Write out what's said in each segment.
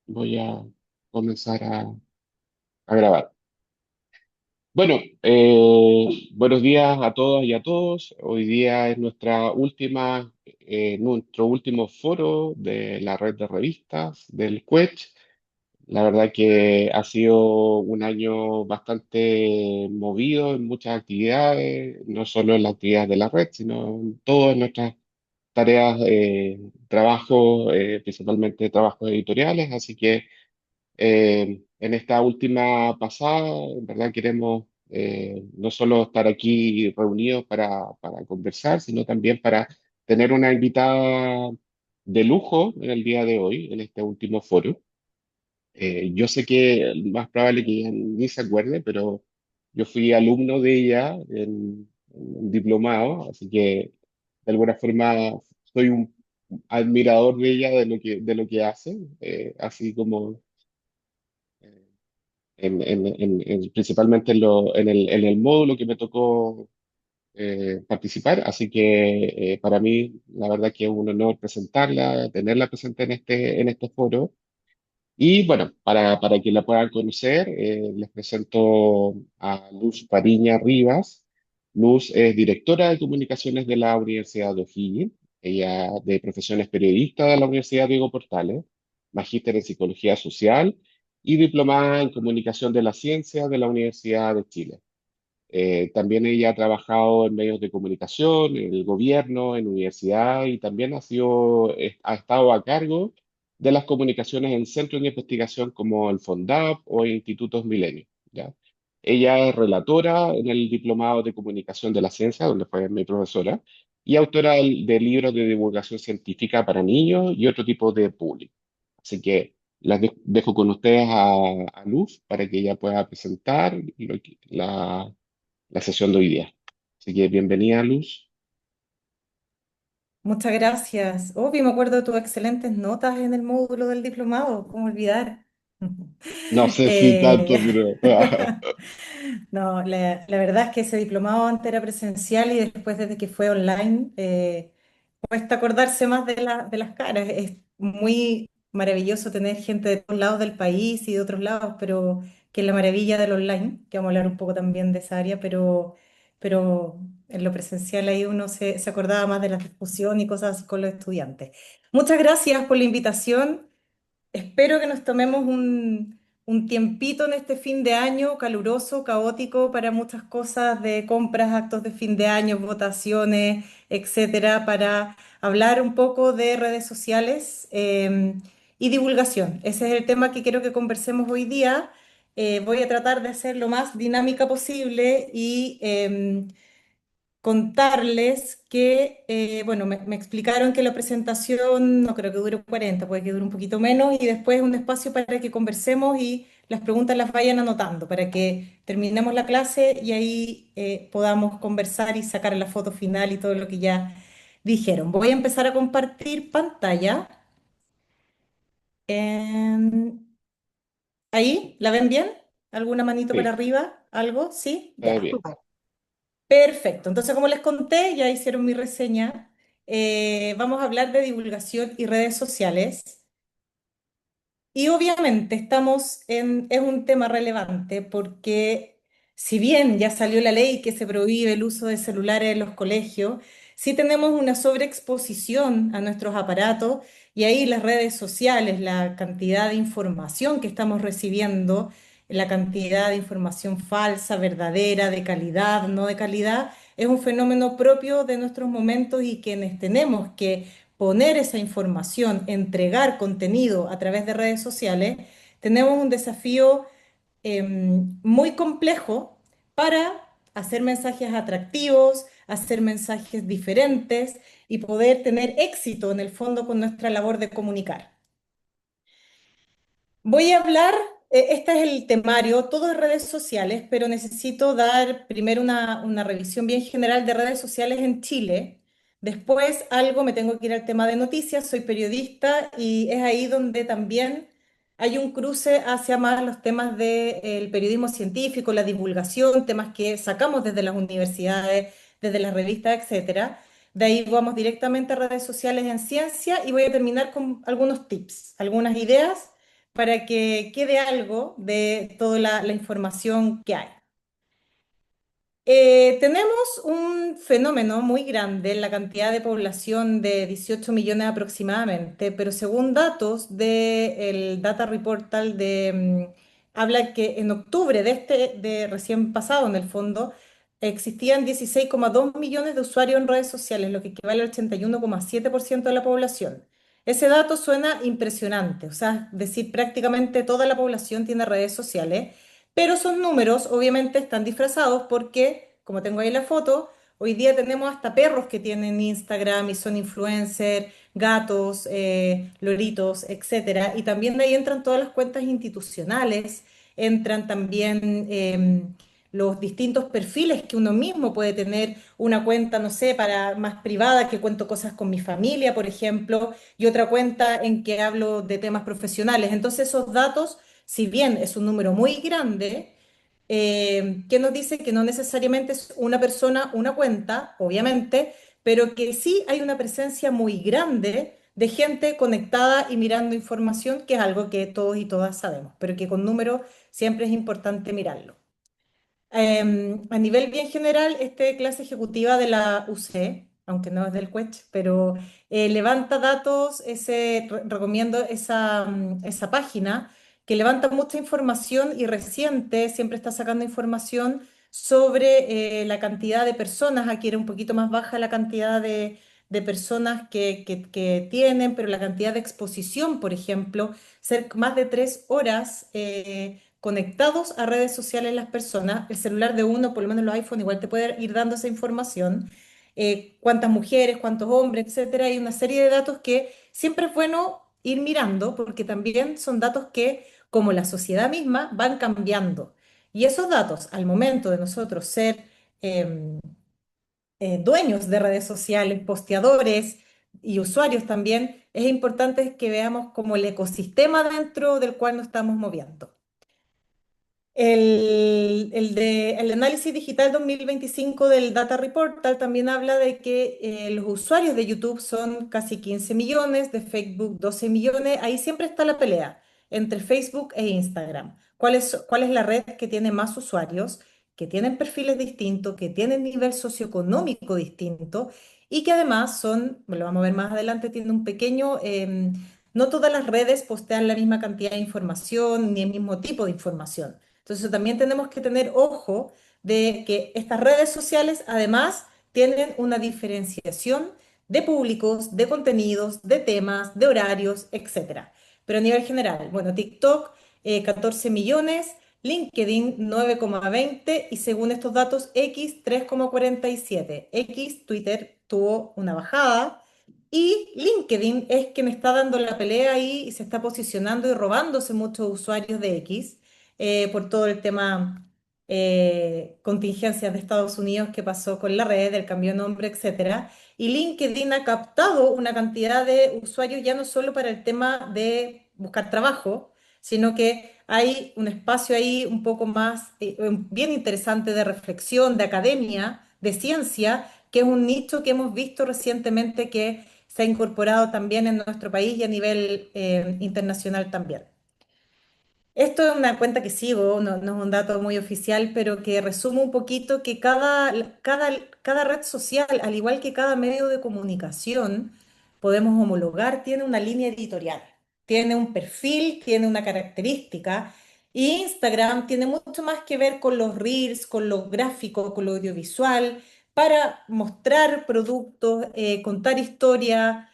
Voy a comenzar a grabar. Bueno, buenos días a todas y a todos. Hoy día es nuestro último foro de la red de revistas del CUECH. La verdad que ha sido un año bastante movido en muchas actividades, no solo en las actividades de la red, sino en todas nuestras tareas, trabajos, principalmente trabajos editoriales. Así que en esta última pasada, en verdad queremos no solo estar aquí reunidos para conversar, sino también para tener una invitada de lujo en el día de hoy, en este último foro. Yo sé que es más probable que ella ni se acuerde, pero yo fui alumno de ella en un diplomado, así que de alguna forma soy un admirador de ella, de lo que hace, así como principalmente en el módulo que me tocó participar. Así que para mí, la verdad que es un honor presentarla, tenerla presente en este foro. Y bueno, para que la puedan conocer, les presento a Luz Pariña Rivas. Luz es directora de comunicaciones de la Universidad de O'Higgins. Ella de profesión es periodista de la Universidad Diego Portales, magíster en psicología social y diplomada en comunicación de la ciencia de la Universidad de Chile. También ella ha trabajado en medios de comunicación, en el gobierno, en universidad y también ha estado a cargo de las comunicaciones en centros de investigación como el FONDAP o institutos Milenio, ¿ya? Ella es relatora en el Diplomado de Comunicación de la Ciencia, donde fue mi profesora, y autora de libros de divulgación científica para niños y otro tipo de público. Así que dejo con ustedes a Luz para que ella pueda presentar la sesión de hoy día. Así que bienvenida, Luz. Muchas gracias. Obvio, me acuerdo de tus excelentes notas en el módulo del diplomado, ¿cómo olvidar? No sé si Eh, tanto, pero no, la verdad es que ese diplomado antes era presencial y después desde que fue online, cuesta acordarse más de las caras. Es muy maravilloso tener gente de todos lados del país y de otros lados, pero que es la maravilla del online, que vamos a hablar un poco también de esa área, pero en lo presencial ahí uno se acordaba más de la discusión y cosas así con los estudiantes. Muchas gracias por la invitación. Espero que nos tomemos un tiempito en este fin de año caluroso, caótico para muchas cosas de compras, actos de fin de año, votaciones, etcétera, para hablar un poco de redes sociales y divulgación. Ese es el tema que quiero que conversemos hoy día. Voy a tratar de hacer lo más dinámica posible y contarles que, bueno, me explicaron que la presentación no creo que dure 40, puede que dure un poquito menos y después un espacio para que conversemos y las preguntas las vayan anotando para que terminemos la clase y ahí podamos conversar y sacar la foto final y todo lo que ya dijeron. Voy a empezar a compartir pantalla. Em, ¿Ahí? ¿La ven bien? ¿Alguna manito para sí, arriba? ¿Algo? ¿Sí? está Ya. bien. Perfecto. Entonces, como les conté, ya hicieron mi reseña. Vamos a hablar de divulgación y redes sociales. Y obviamente es un tema relevante porque si bien ya salió la ley que se prohíbe el uso de celulares en los colegios, sí tenemos una sobreexposición a nuestros aparatos y ahí las redes sociales, la cantidad de información que estamos recibiendo, la cantidad de información falsa, verdadera, de calidad, no de calidad, es un fenómeno propio de nuestros momentos y quienes tenemos que poner esa información, entregar contenido a través de redes sociales, tenemos un desafío muy complejo para hacer mensajes atractivos, hacer mensajes diferentes y poder tener éxito en el fondo con nuestra labor de comunicar. Voy a hablar, este es el temario, todo es redes sociales, pero necesito dar primero una revisión bien general de redes sociales en Chile. Después algo, me tengo que ir al tema de noticias, soy periodista y es ahí donde también hay un cruce hacia más los temas del periodismo científico, la divulgación, temas que sacamos desde las universidades, desde las revistas, etcétera. De ahí vamos directamente a redes sociales en ciencia y voy a terminar con algunos tips, algunas ideas para que quede algo de toda la información que hay. Tenemos un fenómeno muy grande en la cantidad de población de 18 millones aproximadamente, pero según datos del Data Reportal habla que en octubre de recién pasado en el fondo, existían 16,2 millones de usuarios en redes sociales, lo que equivale al 81,7% de la población. Ese dato suena impresionante, o sea, decir prácticamente toda la población tiene redes sociales. Pero esos números obviamente están disfrazados porque, como tengo ahí la foto, hoy día tenemos hasta perros que tienen Instagram y son influencers, gatos, loritos, etcétera. Y también de ahí entran todas las cuentas institucionales, entran también los distintos perfiles que uno mismo puede tener, una cuenta, no sé, para más privada, que cuento cosas con mi familia, por ejemplo, y otra cuenta en que hablo de temas profesionales. Entonces esos datos, si bien es un número muy grande, que nos dice que no necesariamente es una persona, una cuenta, obviamente, pero que sí hay una presencia muy grande de gente conectada y mirando información, que es algo que todos y todas sabemos, pero que con números siempre es importante mirarlo. A nivel bien general, este clase ejecutiva de la UC, aunque no es del CUECH, pero levanta datos, recomiendo esa página que levanta mucha información y reciente, siempre está sacando información sobre la cantidad de personas. Aquí era un poquito más baja la cantidad de personas que tienen, pero la cantidad de exposición, por ejemplo, ser más de 3 horas. Conectados a redes sociales las personas, el celular de uno, por lo menos los iPhone, igual te puede ir dando esa información, cuántas mujeres, cuántos hombres, etcétera. Hay una serie de datos que siempre es bueno ir mirando porque también son datos que, como la sociedad misma, van cambiando. Y esos datos, al momento de nosotros ser em, dueños de redes sociales, posteadores y usuarios también, es importante que veamos como el ecosistema dentro del cual nos estamos moviendo. El análisis digital 2025 del Data Reportal también habla de que los usuarios de YouTube son casi 15 millones, de Facebook 12 millones. Ahí siempre está la pelea entre Facebook e Instagram. ¿Cuál es la red que tiene más usuarios, que tienen perfiles distintos, que tienen nivel socioeconómico distinto y que además son, lo vamos a ver más adelante, tiene un pequeño... no todas las redes postean la misma cantidad de información ni el mismo tipo de información. Entonces también tenemos que tener ojo de que estas redes sociales además tienen una diferenciación de públicos, de contenidos, de temas, de horarios, etcétera. Pero a nivel general, bueno, TikTok 14 millones, LinkedIn 9,20 y según estos datos X 3,47. X, Twitter, tuvo una bajada y LinkedIn es quien está dando la pelea ahí y se está posicionando y robándose muchos usuarios de X por todo el tema contingencias de Estados Unidos que pasó con la red, el cambio de nombre, etcétera. Y LinkedIn ha captado una cantidad de usuarios ya no solo para el tema de buscar trabajo, sino que hay un espacio ahí un poco más bien interesante de reflexión, de academia, de ciencia, que es un nicho que hemos visto recientemente que se ha incorporado también en nuestro país y a nivel internacional también. Esto es una cuenta que sigo, no es un dato muy oficial, pero que resume un poquito que cada red social, al igual que cada medio de comunicación, podemos homologar, tiene una línea editorial, tiene un perfil, tiene una característica. Y Instagram tiene mucho más que ver con los reels, con los gráficos, con lo audiovisual, para mostrar productos, contar historia,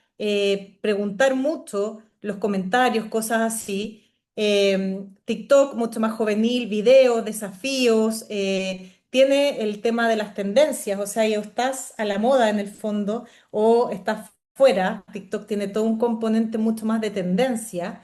preguntar mucho, los comentarios, cosas así. TikTok, mucho más juvenil, videos, desafíos, tiene el tema de las tendencias, o sea, o estás a la moda en el fondo o estás fuera. TikTok tiene todo un componente mucho más de tendencia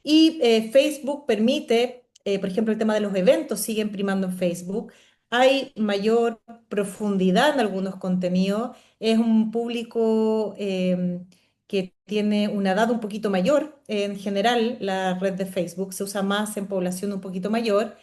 y Facebook permite, por ejemplo, el tema de los eventos siguen primando en Facebook. Hay mayor profundidad en algunos contenidos. Es un público que tiene una edad un poquito mayor. En general, la red de Facebook se usa más en población un poquito mayor.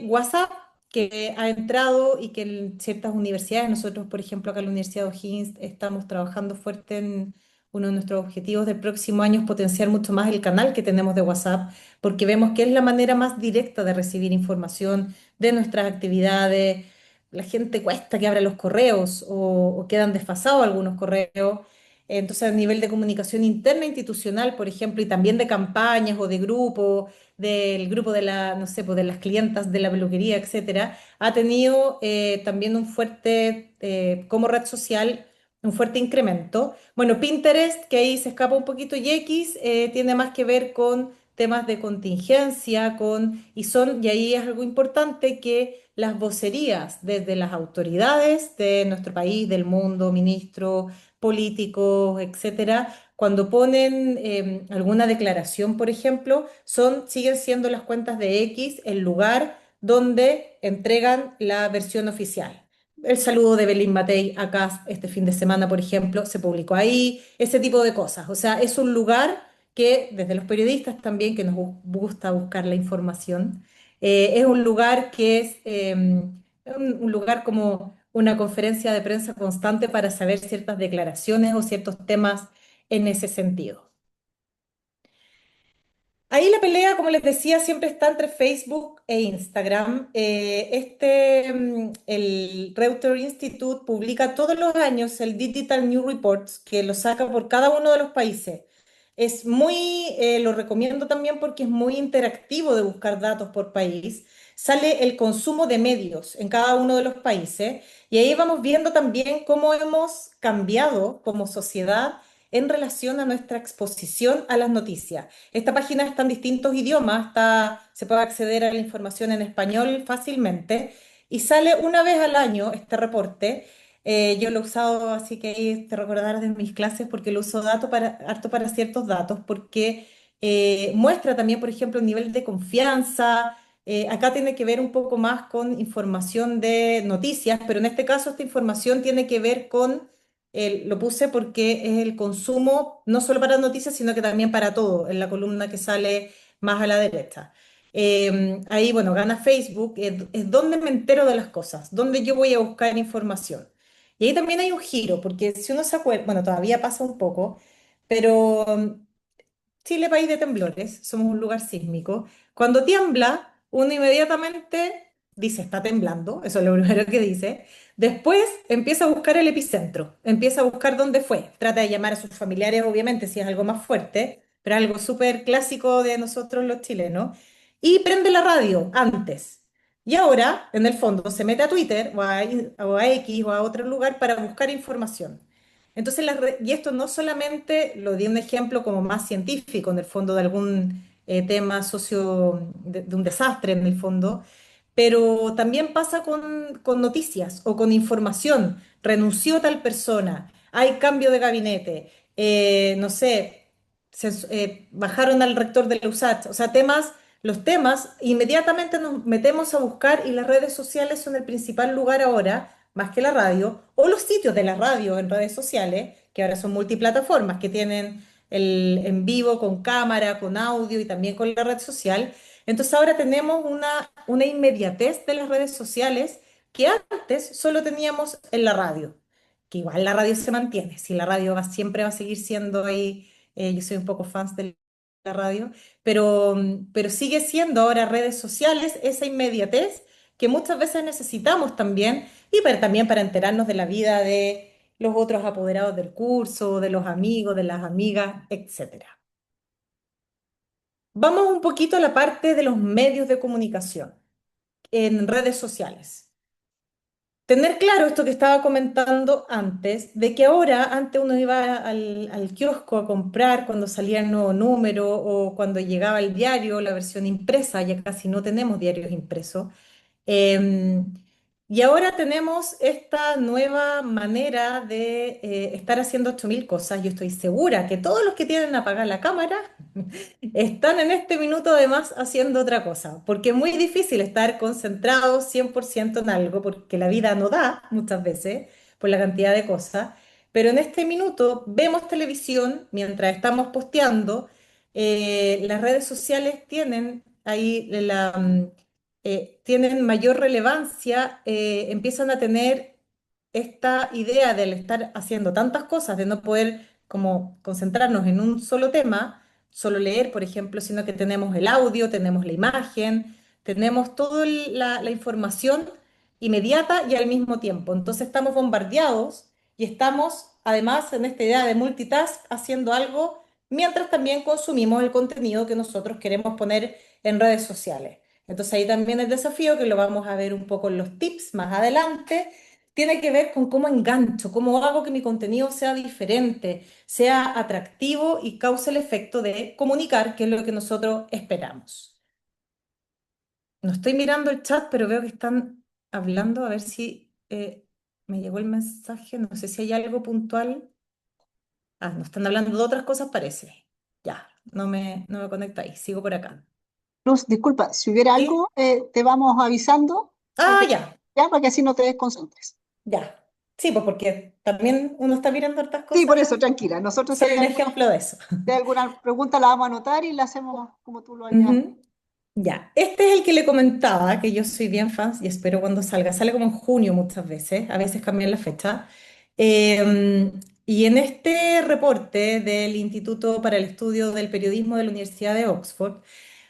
WhatsApp, que ha entrado y que en ciertas universidades, nosotros, por ejemplo, acá en la Universidad de O'Higgins, estamos trabajando fuerte en uno de nuestros objetivos del próximo año es potenciar mucho más el canal que tenemos de WhatsApp, porque vemos que es la manera más directa de recibir información de nuestras actividades. La gente cuesta que abra los correos o quedan desfasados algunos correos. Entonces, a nivel de comunicación interna institucional, por ejemplo, y también de campañas o de grupos, del grupo de la, no sé, pues de las clientas de la peluquería, etcétera, ha tenido también un fuerte, como red social, un fuerte incremento. Bueno, Pinterest, que ahí se escapa un poquito, y X, tiene más que ver con temas de contingencia, y ahí es algo importante que las vocerías desde las autoridades de nuestro país, del mundo, ministros, políticos, etcétera, cuando ponen alguna declaración, por ejemplo, siguen siendo las cuentas de X el lugar donde entregan la versión oficial. El saludo de Belín Matei acá este fin de semana, por ejemplo, se publicó ahí, ese tipo de cosas. O sea, es un lugar que desde los periodistas también, que nos gusta buscar la información, es un lugar que es un lugar como una conferencia de prensa constante para saber ciertas declaraciones o ciertos temas en ese sentido. Ahí la pelea, como les decía, siempre está entre Facebook e Instagram. El Reuters Institute publica todos los años el Digital News Reports, que lo saca por cada uno de los países. Lo recomiendo también porque es muy interactivo de buscar datos por país. Sale el consumo de medios en cada uno de los países y ahí vamos viendo también cómo hemos cambiado como sociedad en relación a nuestra exposición a las noticias. Esta página está en distintos idiomas, se puede acceder a la información en español fácilmente y sale una vez al año este reporte. Yo lo he usado, así que ahí te recordarás de mis clases porque lo uso harto para ciertos datos, porque muestra también, por ejemplo, el nivel de confianza. Acá tiene que ver un poco más con información de noticias, pero en este caso esta información tiene que ver con lo puse porque es el consumo, no solo para noticias, sino que también para todo, en la columna que sale más a la derecha. Ahí, bueno, gana Facebook, es donde me entero de las cosas, donde yo voy a buscar información. Y ahí también hay un giro, porque si uno se acuerda, bueno, todavía pasa un poco, pero Chile, país de temblores, somos un lugar sísmico. Cuando tiembla, uno inmediatamente dice, está temblando, eso es lo primero que dice. Después empieza a buscar el epicentro, empieza a buscar dónde fue. Trata de llamar a sus familiares, obviamente, si es algo más fuerte, pero algo súper clásico de nosotros los chilenos. Y prende la radio antes. Y ahora, en el fondo, se mete a Twitter o a X o a otro lugar para buscar información. Entonces, y esto no solamente lo di un ejemplo como más científico, en el fondo, de algún tema de un desastre, en el fondo, pero también pasa con noticias o con información. Renunció tal persona, hay cambio de gabinete, no sé, bajaron al rector de la USACH, o sea, los temas, inmediatamente nos metemos a buscar y las redes sociales son el principal lugar ahora más que la radio, o los sitios de la radio en redes sociales, que ahora son multiplataformas, que tienen el en vivo con cámara, con audio y también con la red social. Entonces ahora tenemos una inmediatez de las redes sociales que antes solo teníamos en la radio, que igual la radio se mantiene, si la radio siempre va a seguir siendo ahí, yo soy un poco fan de la radio, pero sigue siendo ahora redes sociales esa inmediatez que muchas veces necesitamos también también para enterarnos de la vida de los otros apoderados del curso, de los amigos, de las amigas, etcétera. Vamos un poquito a la parte de los medios de comunicación en redes sociales. Tener claro esto que estaba comentando antes, de que ahora, antes uno iba al kiosco a comprar cuando salía el nuevo número o cuando llegaba el diario, la versión impresa, ya casi no tenemos diarios impresos. Eh, y ahora tenemos esta nueva manera de estar haciendo 8000 cosas. Yo estoy segura que todos los que tienen apagada la cámara están en este minuto además haciendo otra cosa, porque es muy difícil estar concentrado 100% en algo, porque la vida no da muchas veces por la cantidad de cosas, pero en este minuto vemos televisión mientras estamos posteando. Las redes sociales tienen ahí tienen mayor relevancia, empiezan a tener esta idea del estar haciendo tantas cosas, de no poder como concentrarnos en un solo tema, solo leer, por ejemplo, sino que tenemos el audio, tenemos la imagen, tenemos toda la información inmediata y al mismo tiempo. Entonces estamos bombardeados y estamos además en esta idea de multitask haciendo algo mientras también consumimos el contenido que nosotros queremos poner en redes sociales. Entonces ahí también el desafío, que lo vamos a ver un poco en los tips más adelante, tiene que ver con cómo engancho, cómo hago que mi contenido sea diferente, sea atractivo y cause el efecto de comunicar, que es lo que nosotros esperamos. No estoy mirando el chat, pero veo que están hablando, a ver si me llegó el mensaje, no sé si hay algo puntual. Ah, no están hablando de otras cosas, parece. Ya, no me conectáis, sigo por acá. Luz, disculpa, si hubiera ¿Sí? algo, te vamos avisando, Ah, ya, ya, para que así no te desconcentres. ya. Sí, pues porque también uno está mirando hartas Sí, por cosas. eso, tranquila. Nosotros Soy un ejemplo de eso. si hay alguna pregunta la vamos a anotar y la hacemos como tú lo hayas. Ujú. Ya, este es el que le comentaba, que yo soy bien fan y espero cuando salga. Sale como en junio muchas veces, a veces cambian la fecha. Y en este reporte del Instituto para el Estudio del Periodismo de la Universidad de Oxford,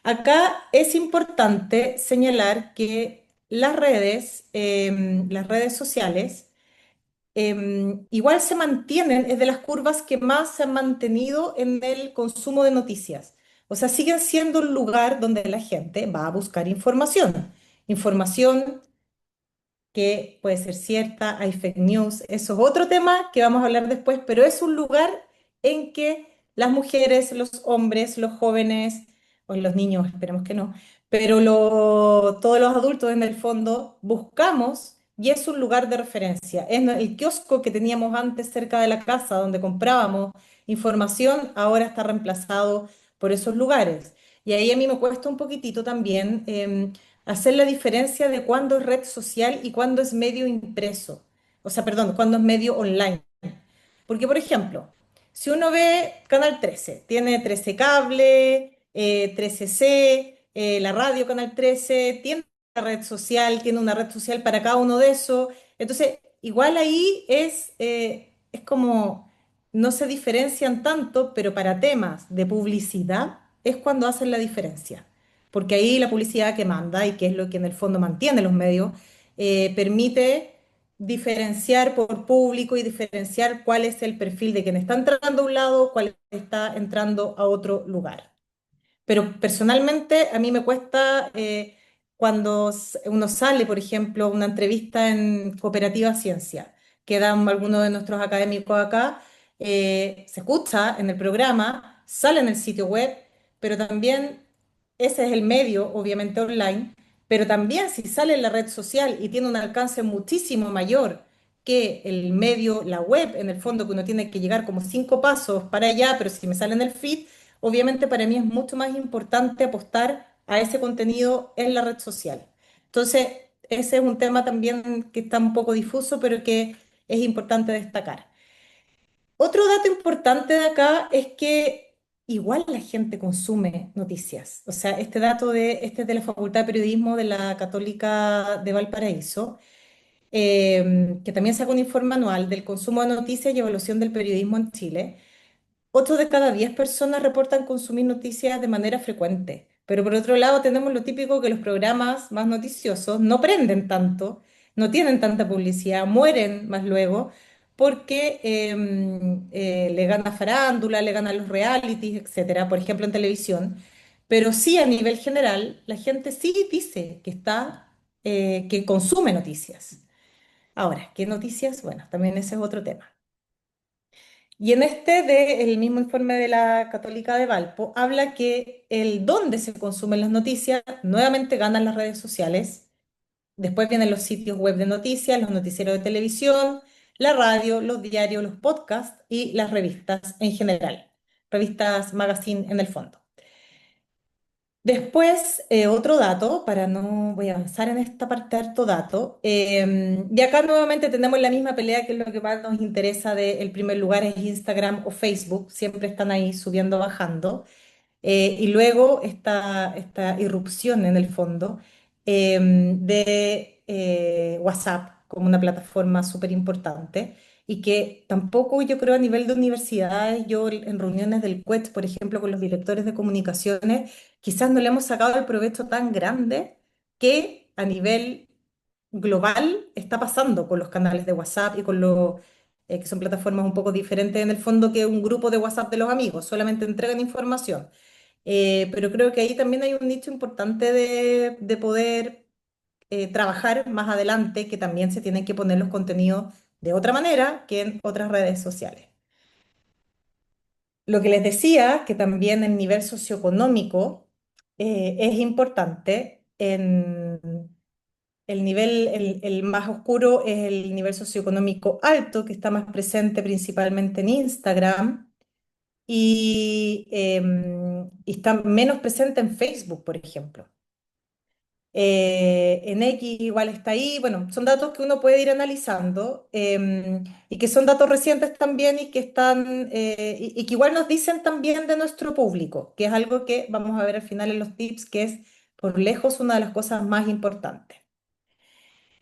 acá es importante señalar que las redes sociales, igual se mantienen, es de las curvas que más se han mantenido en el consumo de noticias. O sea, siguen siendo un lugar donde la gente va a buscar información. Información que puede ser cierta, hay fake news, eso es otro tema que vamos a hablar después, pero es un lugar en que las mujeres, los hombres, los jóvenes, o los niños, esperemos que no, pero todos los adultos en el fondo buscamos y es un lugar de referencia. Es el kiosco que teníamos antes cerca de la casa donde comprábamos información, ahora está reemplazado por esos lugares. Y ahí a mí me cuesta un poquitito también hacer la diferencia de cuándo es red social y cuándo es medio impreso. O sea, perdón, cuándo es medio online. Porque, por ejemplo, si uno ve Canal 13, tiene 13 Cable, 13C, la radio Canal 13, tiene una red social, tiene una red social para cada uno de esos. Entonces, igual ahí es como, no se diferencian tanto, pero para temas de publicidad es cuando hacen la diferencia. Porque ahí la publicidad que manda y que es lo que en el fondo mantiene los medios, permite diferenciar por público y diferenciar cuál es el perfil de quien está entrando a un lado, cuál está entrando a otro lugar. Pero personalmente a mí me cuesta cuando uno sale, por ejemplo, a una entrevista en Cooperativa Ciencia, que dan algunos de nuestros académicos acá, se escucha en el programa, sale en el sitio web, pero también ese es el medio, obviamente online, pero también si sale en la red social y tiene un alcance muchísimo mayor que el medio, la web, en el fondo que uno tiene que llegar como 5 pasos para allá, pero si me sale en el feed, obviamente para mí es mucho más importante apostar a ese contenido en la red social. Entonces, ese es un tema también que está un poco difuso, pero que es importante destacar. Otro dato importante de acá es que igual la gente consume noticias. O sea, este es de la Facultad de Periodismo de la Católica de Valparaíso, que también saca un informe anual del consumo de noticias y evaluación del periodismo en Chile. 8 de cada 10 personas reportan consumir noticias de manera frecuente. Pero por otro lado tenemos lo típico que los programas más noticiosos no prenden tanto, no tienen tanta publicidad, mueren más luego porque le gana farándula, le ganan los realities, etcétera, por ejemplo en televisión. Pero sí a nivel general la gente sí dice que consume noticias. Ahora, ¿qué noticias? Bueno, también ese es otro tema. Y en el mismo informe de la Católica de Valpo, habla que el dónde se consumen las noticias, nuevamente ganan las redes sociales, después vienen los sitios web de noticias, los noticieros de televisión, la radio, los diarios, los podcasts y las revistas en general, revistas, magazine en el fondo. Después, otro dato, para no voy a avanzar en esta parte de harto dato, y acá nuevamente tenemos la misma pelea que es lo que más nos interesa del primer lugar es Instagram o Facebook, siempre están ahí subiendo, bajando. Y luego esta irrupción en el fondo de WhatsApp como una plataforma súper importante. y que tampoco yo creo a nivel de universidades, yo en reuniones del CUET, por ejemplo, con los directores de comunicaciones, quizás no le hemos sacado el provecho tan grande que a nivel global está pasando con los canales de WhatsApp y con los que son plataformas un poco diferentes en el fondo que un grupo de WhatsApp de los amigos, solamente entregan información. Pero creo que ahí también hay un nicho importante de poder trabajar más adelante, que también se tienen que poner los contenidos de otra manera que en otras redes sociales. Lo que les decía, que también el nivel socioeconómico es importante. El nivel, el más oscuro es el nivel socioeconómico alto, que está más presente principalmente en Instagram y está menos presente en Facebook, por ejemplo. En X igual está ahí. Bueno, son datos que uno puede ir analizando y que son datos recientes también y que están y que igual nos dicen también de nuestro público, que es algo que vamos a ver al final en los tips, que es por lejos una de las cosas más importantes.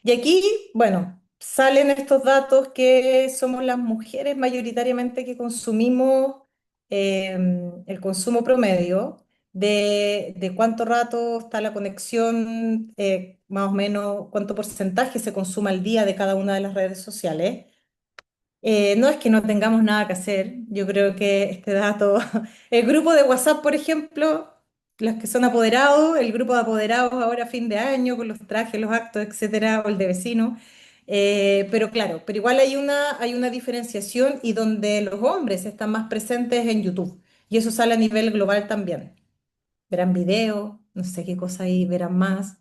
Y aquí, bueno, salen estos datos que somos las mujeres mayoritariamente que consumimos el consumo promedio, de cuánto rato está la conexión, más o menos cuánto porcentaje se consume al día de cada una de las redes sociales. No es que no tengamos nada que hacer, yo creo que este dato, el grupo de WhatsApp, por ejemplo, los que son apoderados, el grupo de apoderados ahora a fin de año, con los trajes, los actos, etcétera, o el de vecinos, pero claro, pero igual hay una diferenciación y donde los hombres están más presentes en YouTube, y eso sale a nivel global también. Verán videos, no sé qué cosa ahí verán más.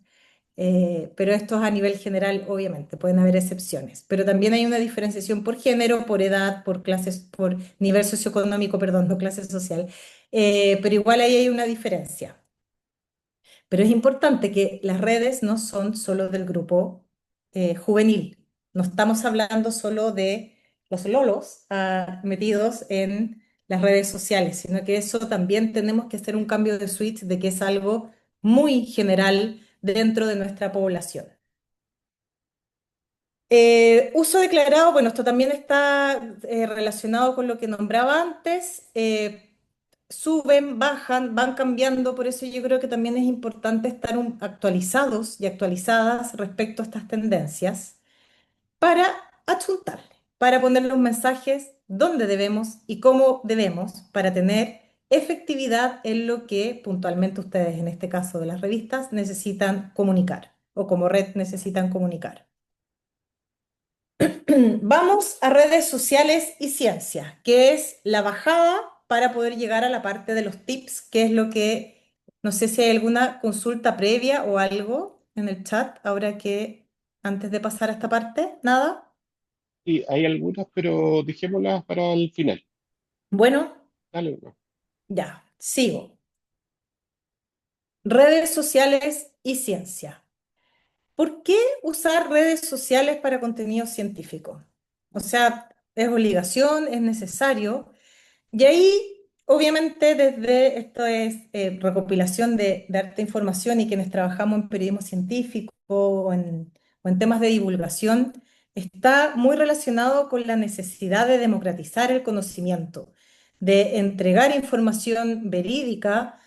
Pero esto es a nivel general, obviamente, pueden haber excepciones, pero también hay una diferenciación por género, por edad, por clases, por nivel socioeconómico, perdón, no clase social, pero igual ahí hay una diferencia. Pero es importante que las redes no son solo del grupo juvenil, no estamos hablando solo de los lolos metidos en las redes sociales, sino que eso también tenemos que hacer un cambio de switch de que es algo muy general dentro de nuestra población. Uso declarado, bueno, esto también está relacionado con lo que nombraba antes. Suben, bajan, van cambiando, por eso yo creo que también es importante estar actualizados y actualizadas respecto a estas tendencias para achuntarle, para poner los mensajes donde debemos y cómo debemos para tener efectividad en lo que puntualmente ustedes, en este caso de las revistas, necesitan comunicar o como red necesitan comunicar. Vamos a redes sociales y ciencia, que es la bajada para poder llegar a la parte de los tips, que es lo que, no sé si hay alguna consulta previa o algo en el chat, ahora que antes de pasar a esta parte, nada. Sí, hay algunas, pero dejémoslas para el final. Bueno, Dale, no. ya, sigo. Redes sociales y ciencia. ¿Por qué usar redes sociales para contenido científico? O sea, es obligación, es necesario. Y ahí, obviamente, desde esto es recopilación de harta información y quienes trabajamos en periodismo científico o en temas de divulgación, está muy relacionado con la necesidad de democratizar el conocimiento, de entregar información verídica,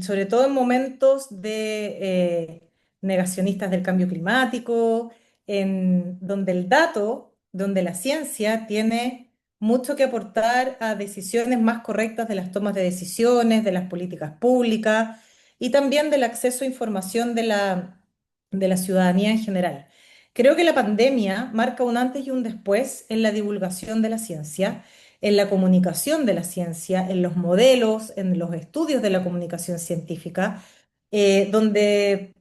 sobre todo en momentos de negacionistas del cambio climático, en donde el dato, donde la ciencia tiene mucho que aportar a decisiones más correctas de las tomas de decisiones, de las políticas públicas y también del acceso a información de la ciudadanía en general. Creo que la pandemia marca un antes y un después en la divulgación de la ciencia, en la comunicación de la ciencia, en los modelos, en los estudios de la comunicación científica, donde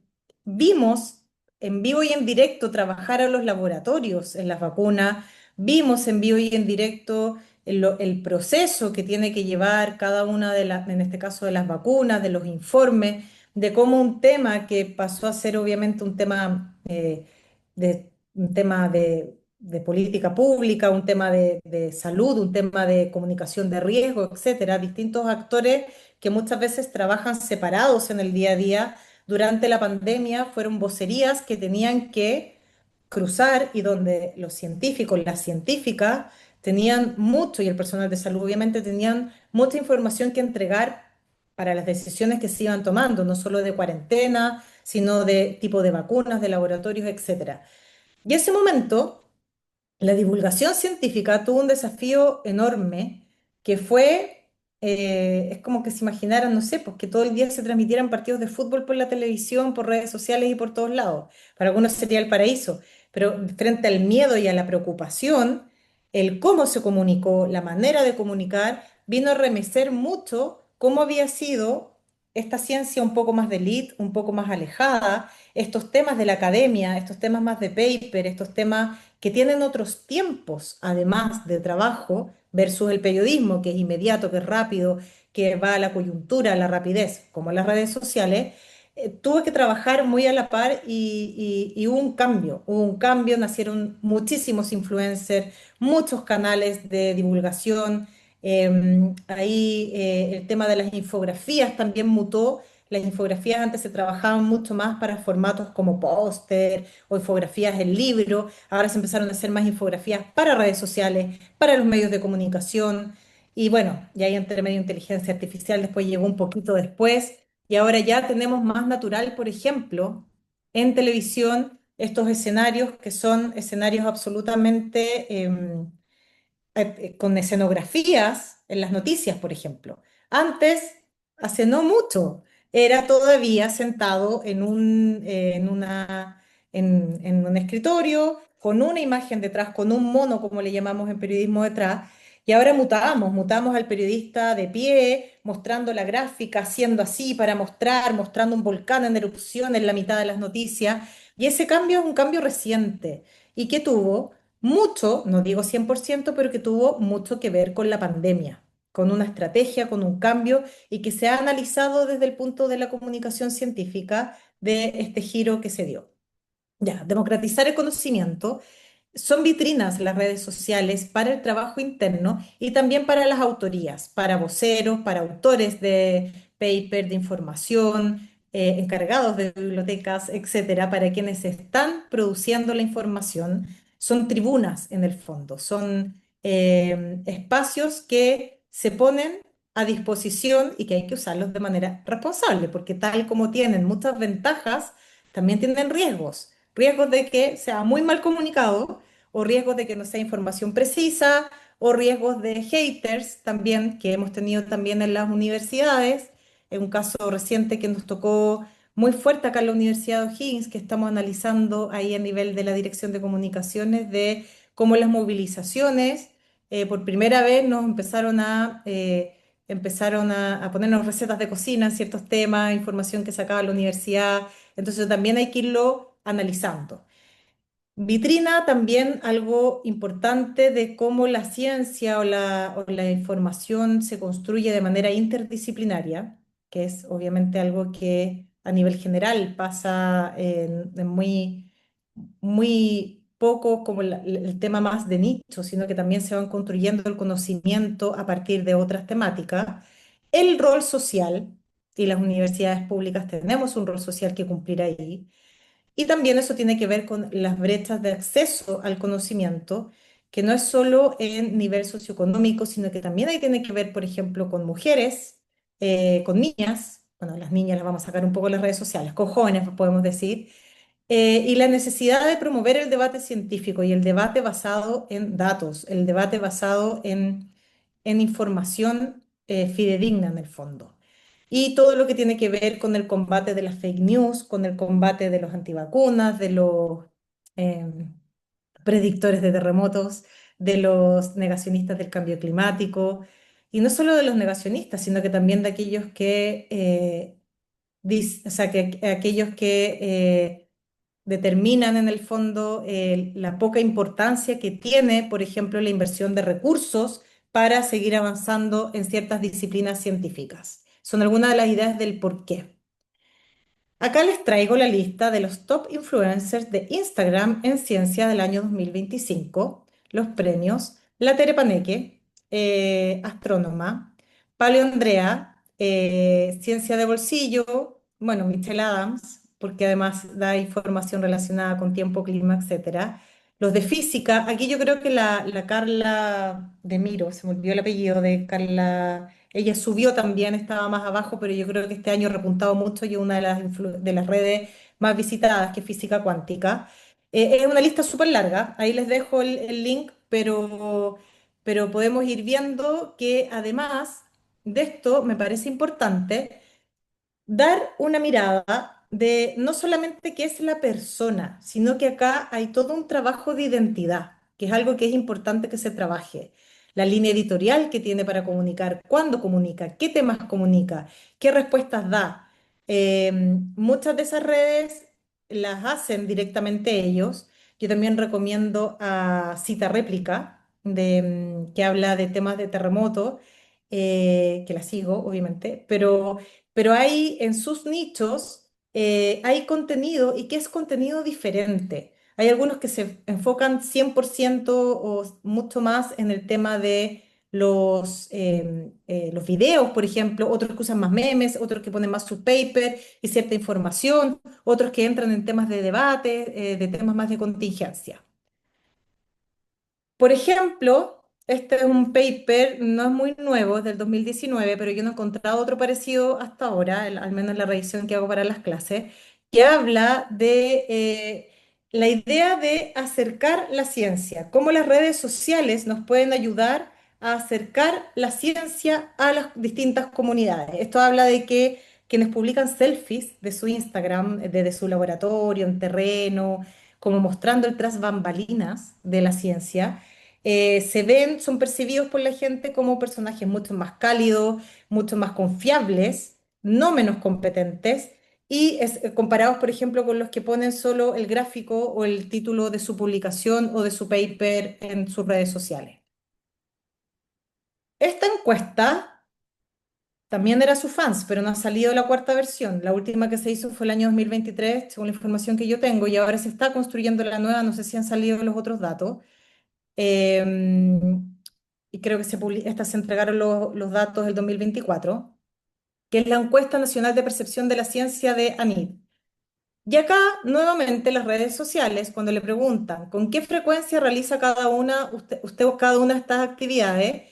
vimos en vivo y en directo trabajar a los laboratorios en las vacunas. Vimos en vivo y en directo el proceso que tiene que llevar cada una de las, en este caso de las vacunas, de los informes, de cómo un tema que pasó a ser obviamente un tema de política pública, un tema de salud, un tema de comunicación de riesgo, etcétera, distintos actores que muchas veces trabajan separados en el día a día durante la pandemia fueron vocerías que tenían que cruzar y donde los científicos, las científicas tenían mucho, y el personal de salud obviamente tenían mucha información que entregar para las decisiones que se iban tomando, no solo de cuarentena, sino de tipo de vacunas, de laboratorios, etcétera. Y ese momento la divulgación científica tuvo un desafío enorme que fue, es como que se imaginaran, no sé, pues que todo el día se transmitieran partidos de fútbol por la televisión, por redes sociales y por todos lados. Para algunos sería el paraíso, pero frente al miedo y a la preocupación, el cómo se comunicó, la manera de comunicar, vino a remecer mucho cómo había sido esta ciencia un poco más de elite, un poco más alejada, estos temas de la academia, estos temas más de paper, estos temas que tienen otros tiempos, además de trabajo, versus el periodismo, que es inmediato, que es rápido, que va a la coyuntura, a la rapidez, como las redes sociales, tuve que trabajar muy a la par y hubo un cambio, nacieron muchísimos influencers, muchos canales de divulgación, ahí el tema de las infografías también mutó. Las infografías antes se trabajaban mucho más para formatos como póster o infografías en libro. Ahora se empezaron a hacer más infografías para redes sociales, para los medios de comunicación. Y bueno, ya hay entre medio inteligencia artificial, después llegó un poquito después. Y ahora ya tenemos más natural, por ejemplo, en televisión, estos escenarios que son escenarios absolutamente con escenografías en las noticias, por ejemplo. Antes, hace no mucho, era todavía sentado en un escritorio, con una imagen detrás, con un mono, como le llamamos en periodismo detrás, y ahora mutamos al periodista de pie, mostrando la gráfica, haciendo así para mostrar, mostrando un volcán en erupción en la mitad de las noticias, y ese cambio es un cambio reciente. ¿Y qué tuvo? Mucho, no digo 100%, pero que tuvo mucho que ver con la pandemia, con una estrategia, con un cambio y que se ha analizado desde el punto de la comunicación científica de este giro que se dio. Ya, democratizar el conocimiento son vitrinas las redes sociales para el trabajo interno y también para las autorías, para voceros, para autores de paper, de información, encargados de bibliotecas, etcétera, para quienes están produciendo la información. Son tribunas en el fondo, son espacios que se ponen a disposición y que hay que usarlos de manera responsable, porque tal como tienen muchas ventajas, también tienen riesgos. Riesgos de que sea muy mal comunicado o riesgos de que no sea información precisa, o riesgos de haters también, que hemos tenido también en las universidades. En un caso reciente que nos tocó muy fuerte acá en la Universidad de O'Higgins, que estamos analizando ahí a nivel de la Dirección de Comunicaciones, de cómo las movilizaciones, por primera vez nos empezaron a ponernos recetas de cocina en ciertos temas, información que sacaba la universidad. Entonces también hay que irlo analizando. Vitrina también algo importante de cómo la ciencia o la información se construye de manera interdisciplinaria, que es obviamente algo que a nivel general pasa en muy poco como el tema más de nicho, sino que también se van construyendo el conocimiento a partir de otras temáticas. El rol social, y las universidades públicas tenemos un rol social que cumplir ahí. Y también eso tiene que ver con las brechas de acceso al conocimiento, que no es solo en nivel socioeconómico, sino que también ahí tiene que ver, por ejemplo, con mujeres, con niñas, bueno, las niñas las vamos a sacar un poco de las redes sociales, con jóvenes, podemos decir, y la necesidad de promover el debate científico y el debate basado en datos, el debate basado en información fidedigna en el fondo. Y todo lo que tiene que ver con el combate de las fake news, con el combate de los antivacunas, de los eh, predictores de terremotos, de los negacionistas del cambio climático, y no solo de los negacionistas, sino que también de aquellos que, o sea, que aquellos que determinan en el fondo la poca importancia que tiene, por ejemplo, la inversión de recursos para seguir avanzando en ciertas disciplinas científicas. Son algunas de las ideas del por qué. Acá les traigo la lista de los top influencers de Instagram en ciencia del año 2025, los premios: La Tere Paneque, astrónoma; Paleo Andrea, ciencia de bolsillo, bueno, Michelle Adams, porque además da información relacionada con tiempo, clima, etcétera. Los de física, aquí yo creo que la Carla de Miro, se me olvidó el apellido de Carla, ella subió también, estaba más abajo, pero yo creo que este año ha repuntado mucho y es una de de las redes más visitadas, que es física cuántica. Es una lista súper larga, ahí les dejo el link, pero podemos ir viendo que además de esto me parece importante dar una mirada de no solamente qué es la persona, sino que acá hay todo un trabajo de identidad, que es algo que es importante que se trabaje. La línea editorial que tiene para comunicar, cuándo comunica, qué temas comunica, qué respuestas da. Muchas de esas redes las hacen directamente ellos. Yo también recomiendo a Cita Réplica, que habla de temas de terremoto, que la sigo, obviamente, pero hay en sus nichos, hay contenido y que es contenido diferente. Hay algunos que se enfocan 100% o mucho más en el tema de los videos, por ejemplo, otros que usan más memes, otros que ponen más su paper y cierta información, otros que entran en temas de debate, de temas más de contingencia. Por ejemplo, este es un paper, no es muy nuevo, es del 2019, pero yo no he encontrado otro parecido hasta ahora, al menos en la revisión que hago para las clases, que habla de la idea de acercar la ciencia, cómo las redes sociales nos pueden ayudar a acercar la ciencia a las distintas comunidades. Esto habla de que quienes publican selfies de su Instagram, desde su laboratorio, en terreno, como mostrando el tras bambalinas de la ciencia, se ven, son percibidos por la gente como personajes mucho más cálidos, mucho más confiables, no menos competentes, y comparados, por ejemplo, con los que ponen solo el gráfico o el título de su publicación o de su paper en sus redes sociales. Esta encuesta también era su fans, pero no ha salido la cuarta versión. La última que se hizo fue el año 2023, según la información que yo tengo, y ahora se está construyendo la nueva, no sé si han salido los otros datos. Y creo que estas se entregaron los datos del 2024, que es la encuesta nacional de percepción de la ciencia de ANID. Y acá, nuevamente, las redes sociales, cuando le preguntan con qué frecuencia realiza cada una, usted cada una de estas actividades,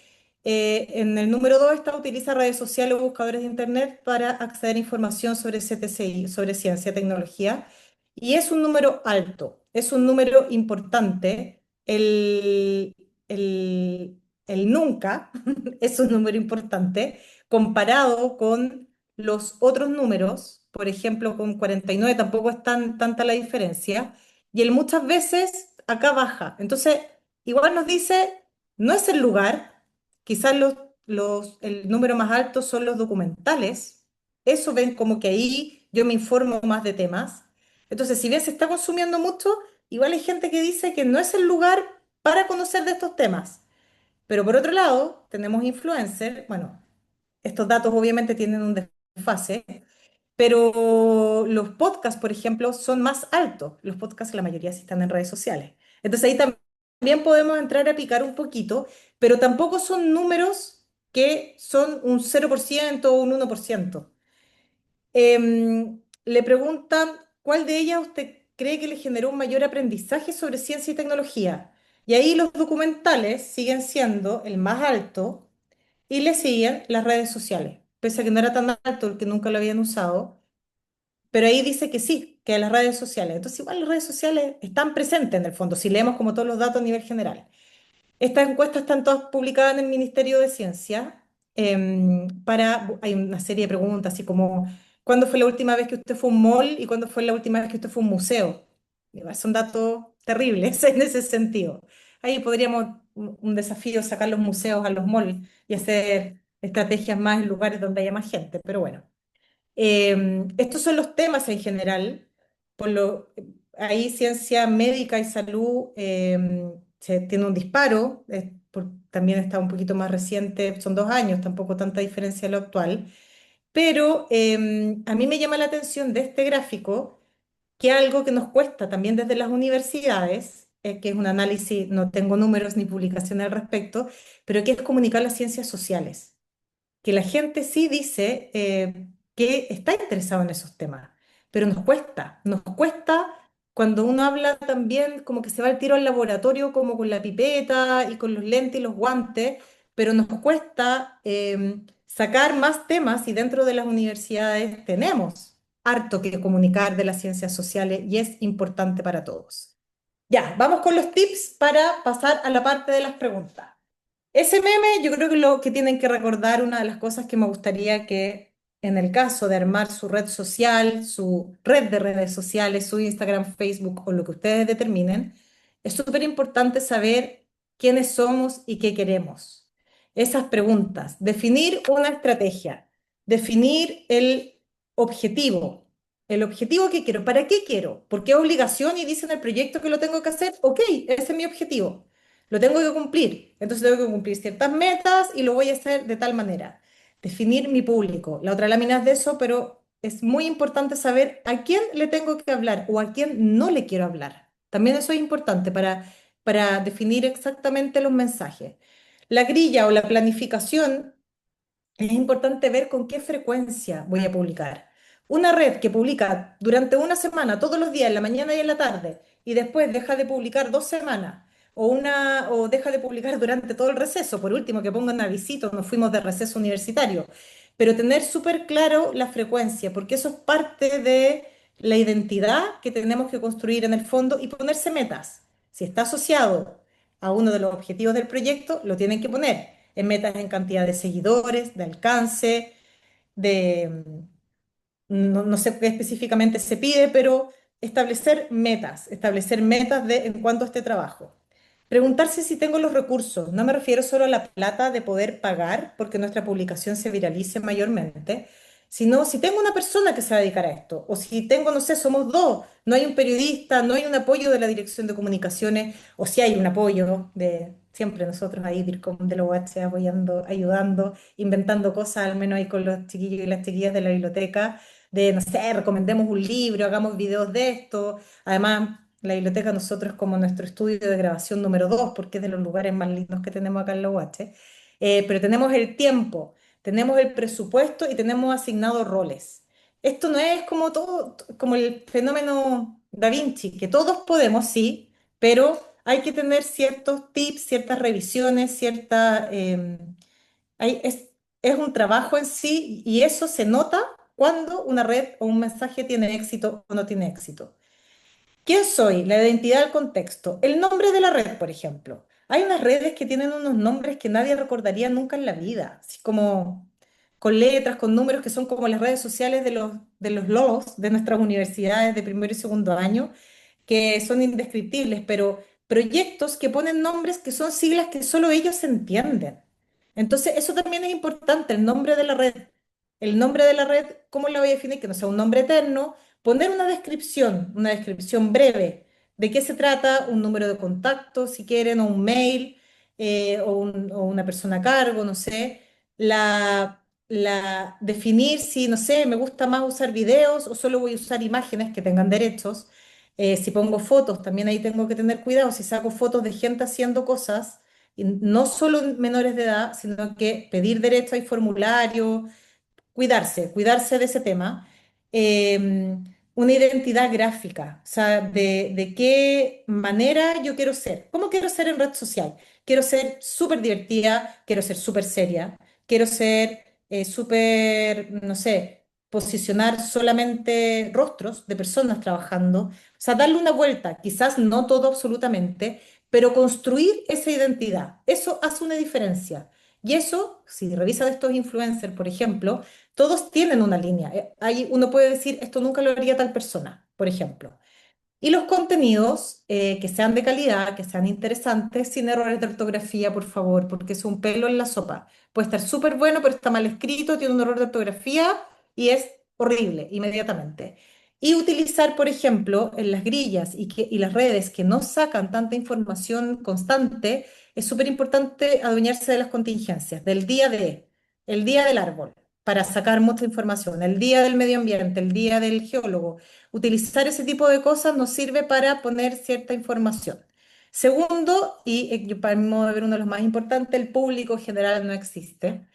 en el número 2 está utiliza redes sociales o buscadores de Internet para acceder a información sobre CTCI, sobre ciencia, tecnología. Y es un número alto, es un número importante. El nunca es un número importante comparado con los otros números, por ejemplo, con 49 tampoco es tanta la diferencia, y el muchas veces acá baja. Entonces, igual nos dice, no es el lugar, quizás el número más alto son los documentales, eso ven como que ahí yo me informo más de temas. Entonces, si bien se está consumiendo mucho, igual hay gente que dice que no es el lugar para conocer de estos temas. Pero por otro lado, tenemos influencers, bueno, estos datos obviamente tienen un desfase, pero los podcasts, por ejemplo, son más altos. Los podcasts, la mayoría sí están en redes sociales. Entonces ahí también podemos entrar a picar un poquito, pero tampoco son números que son un 0% o un 1%. Le preguntan cuál de ellas usted cree que le generó un mayor aprendizaje sobre ciencia y tecnología. Y ahí los documentales siguen siendo el más alto y le siguen las redes sociales, pese a que no era tan alto el que nunca lo habían usado, pero ahí dice que sí, que las redes sociales. Entonces, igual las redes sociales están presentes en el fondo, si leemos como todos los datos a nivel general. Estas encuestas están todas publicadas en el Ministerio de Ciencia. Hay una serie de preguntas, así como, ¿cuándo fue la última vez que usted fue a un mall y cuándo fue la última vez que usted fue a un museo? Son datos terribles en ese sentido. Ahí podríamos, un desafío, sacar los museos a los malls y hacer estrategias más en lugares donde haya más gente, pero bueno. Estos son los temas en general. Ahí ciencia médica y salud se tiene un disparo, también está un poquito más reciente, son 2 años, tampoco tanta diferencia de lo actual. Pero a mí me llama la atención de este gráfico que algo que nos cuesta también desde las universidades, que es un análisis, no tengo números ni publicaciones al respecto, pero que es comunicar las ciencias sociales, que la gente sí dice que está interesado en esos temas. pero nos cuesta cuando uno habla también como que se va al tiro al laboratorio como con la pipeta y con los lentes y los guantes, pero nos cuesta sacar más temas y dentro de las universidades tenemos harto que comunicar de las ciencias sociales y es importante para todos. Ya, vamos con los tips para pasar a la parte de las preguntas. Ese meme, yo creo que lo que tienen que recordar, una de las cosas que me gustaría que en el caso de armar su red social, su red de redes sociales, su Instagram, Facebook o lo que ustedes determinen, es súper importante saber quiénes somos y qué queremos. Esas preguntas, definir una estrategia, definir el objetivo que quiero, ¿para qué quiero? ¿Por qué obligación y dice en el proyecto que lo tengo que hacer? Ok, ese es mi objetivo. Lo tengo que cumplir. Entonces tengo que cumplir ciertas metas y lo voy a hacer de tal manera. Definir mi público. La otra lámina es de eso, pero es muy importante saber a quién le tengo que hablar o a quién no le quiero hablar. También eso es importante para definir exactamente los mensajes. La grilla o la planificación es importante ver con qué frecuencia voy a publicar. Una red que publica durante una semana, todos los días, en la mañana y en la tarde, y después deja de publicar 2 semanas, o deja de publicar durante todo el receso, por último, que ponga un avisito, nos fuimos de receso universitario, pero tener súper claro la frecuencia, porque eso es parte de la identidad que tenemos que construir en el fondo y ponerse metas. Si está asociado a uno de los objetivos del proyecto, lo tienen que poner en metas en cantidad de seguidores, de alcance, de, no sé qué específicamente se pide, pero establecer metas en cuanto a este trabajo. Preguntarse si tengo los recursos. No me refiero solo a la plata de poder pagar, porque nuestra publicación se viralice mayormente, sino si tengo una persona que se va a dedicar a esto, o si tengo, no sé, somos dos, no hay un periodista, no hay un apoyo de la Dirección de Comunicaciones, o si hay un apoyo de siempre nosotros ahí, DIRCOM de la UH, apoyando, ayudando, inventando cosas, al menos ahí con los chiquillos y las chiquillas de la biblioteca, de, no sé, recomendemos un libro, hagamos videos de esto. Además, la biblioteca nosotros como nuestro estudio de grabación número 2 porque es de los lugares más lindos que tenemos acá en la UH, pero tenemos el tiempo, tenemos el presupuesto y tenemos asignados roles. Esto no es como todo, como el fenómeno Da Vinci, que todos podemos, sí, pero hay que tener ciertos tips, ciertas revisiones, es un trabajo en sí y eso se nota cuando una red o un mensaje tiene éxito o no tiene éxito. ¿Quién soy? La identidad del contexto. El nombre de la red, por ejemplo. Hay unas redes que tienen unos nombres que nadie recordaría nunca en la vida, así como con letras, con números, que son como las redes sociales de los logos de nuestras universidades de primero y segundo año, que son indescriptibles, pero proyectos que ponen nombres que son siglas que solo ellos entienden. Entonces, eso también es importante, el nombre de la red. El nombre de la red, ¿cómo la voy a definir? Que no sea un nombre eterno. Poner una descripción breve. ¿De qué se trata? Un número de contacto, si quieren, o un mail, o una persona a cargo, no sé. Definir si, no sé, me gusta más usar videos o solo voy a usar imágenes que tengan derechos. Si pongo fotos, también ahí tengo que tener cuidado. Si saco fotos de gente haciendo cosas, y no solo menores de edad, sino que pedir derechos, hay formularios, cuidarse de ese tema. Eh, una identidad gráfica, o sea, de qué manera yo quiero ser. ¿Cómo quiero ser en red social? Quiero ser súper divertida, quiero ser súper seria, quiero ser súper, no sé, posicionar solamente rostros de personas trabajando. O sea, darle una vuelta, quizás no todo absolutamente, pero construir esa identidad. Eso hace una diferencia. Y eso, si revisa de estos influencers, por ejemplo, todos tienen una línea. Uno puede decir, esto nunca lo haría tal persona, por ejemplo. Y los contenidos que sean de calidad, que sean interesantes, sin errores de ortografía, por favor, porque es un pelo en la sopa. Puede estar súper bueno, pero está mal escrito, tiene un error de ortografía y es horrible inmediatamente. Y utilizar, por ejemplo, en las grillas y las redes que no sacan tanta información constante, es súper importante adueñarse de las contingencias, el día del árbol, para sacar mucha información, el día del medio ambiente, el día del geólogo. Utilizar ese tipo de cosas nos sirve para poner cierta información. Segundo, y para mi modo de ver uno de los más importantes, el público general no existe.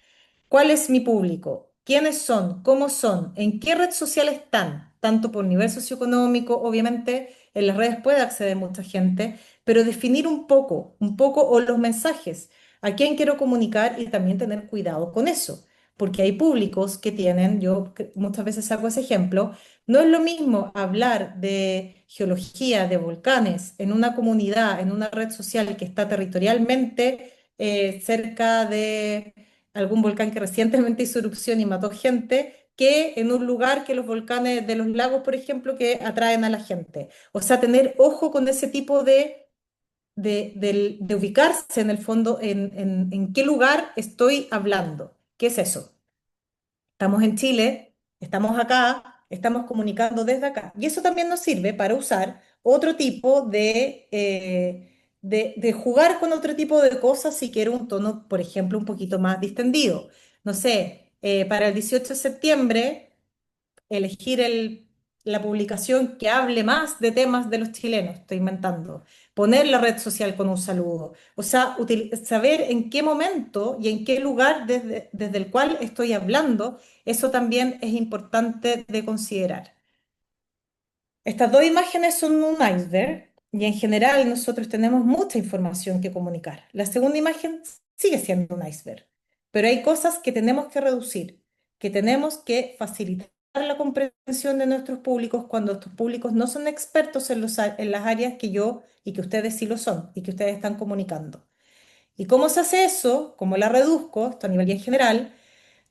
¿Cuál es mi público? ¿Quiénes son? ¿Cómo son? ¿En qué red social están? tanto por nivel socioeconómico, obviamente en las redes puede acceder mucha gente, pero definir un poco o los mensajes, a quién quiero comunicar y también tener cuidado con eso, porque hay públicos que tienen, muchas veces saco ese ejemplo, no es lo mismo hablar de geología, de volcanes, en una comunidad, en una red social que está territorialmente cerca de algún volcán que recientemente hizo erupción y mató gente, que en un lugar que los volcanes de los lagos, por ejemplo, que atraen a la gente. O sea, tener ojo con ese tipo de ubicarse en el fondo en qué lugar estoy hablando. ¿Qué es eso? Estamos en Chile, estamos acá, estamos comunicando desde acá. Y eso también nos sirve para usar otro tipo de jugar con otro tipo de cosas si quiero un tono, por ejemplo, un poquito más distendido. No sé, para el 18 de septiembre elegir la publicación que hable más de temas de los chilenos, estoy inventando, poner la red social con un saludo, o sea, saber en qué momento y en qué lugar desde el cual estoy hablando, eso también es importante de considerar. Estas dos imágenes son un iceberg y en general nosotros tenemos mucha información que comunicar. La segunda imagen sigue siendo un iceberg, pero hay cosas que tenemos que reducir, que tenemos que facilitar la comprensión de nuestros públicos cuando estos públicos no son expertos en las áreas que yo y que ustedes sí lo son y que ustedes están comunicando. ¿Y cómo se hace eso? ¿Cómo la reduzco? Esto a nivel bien general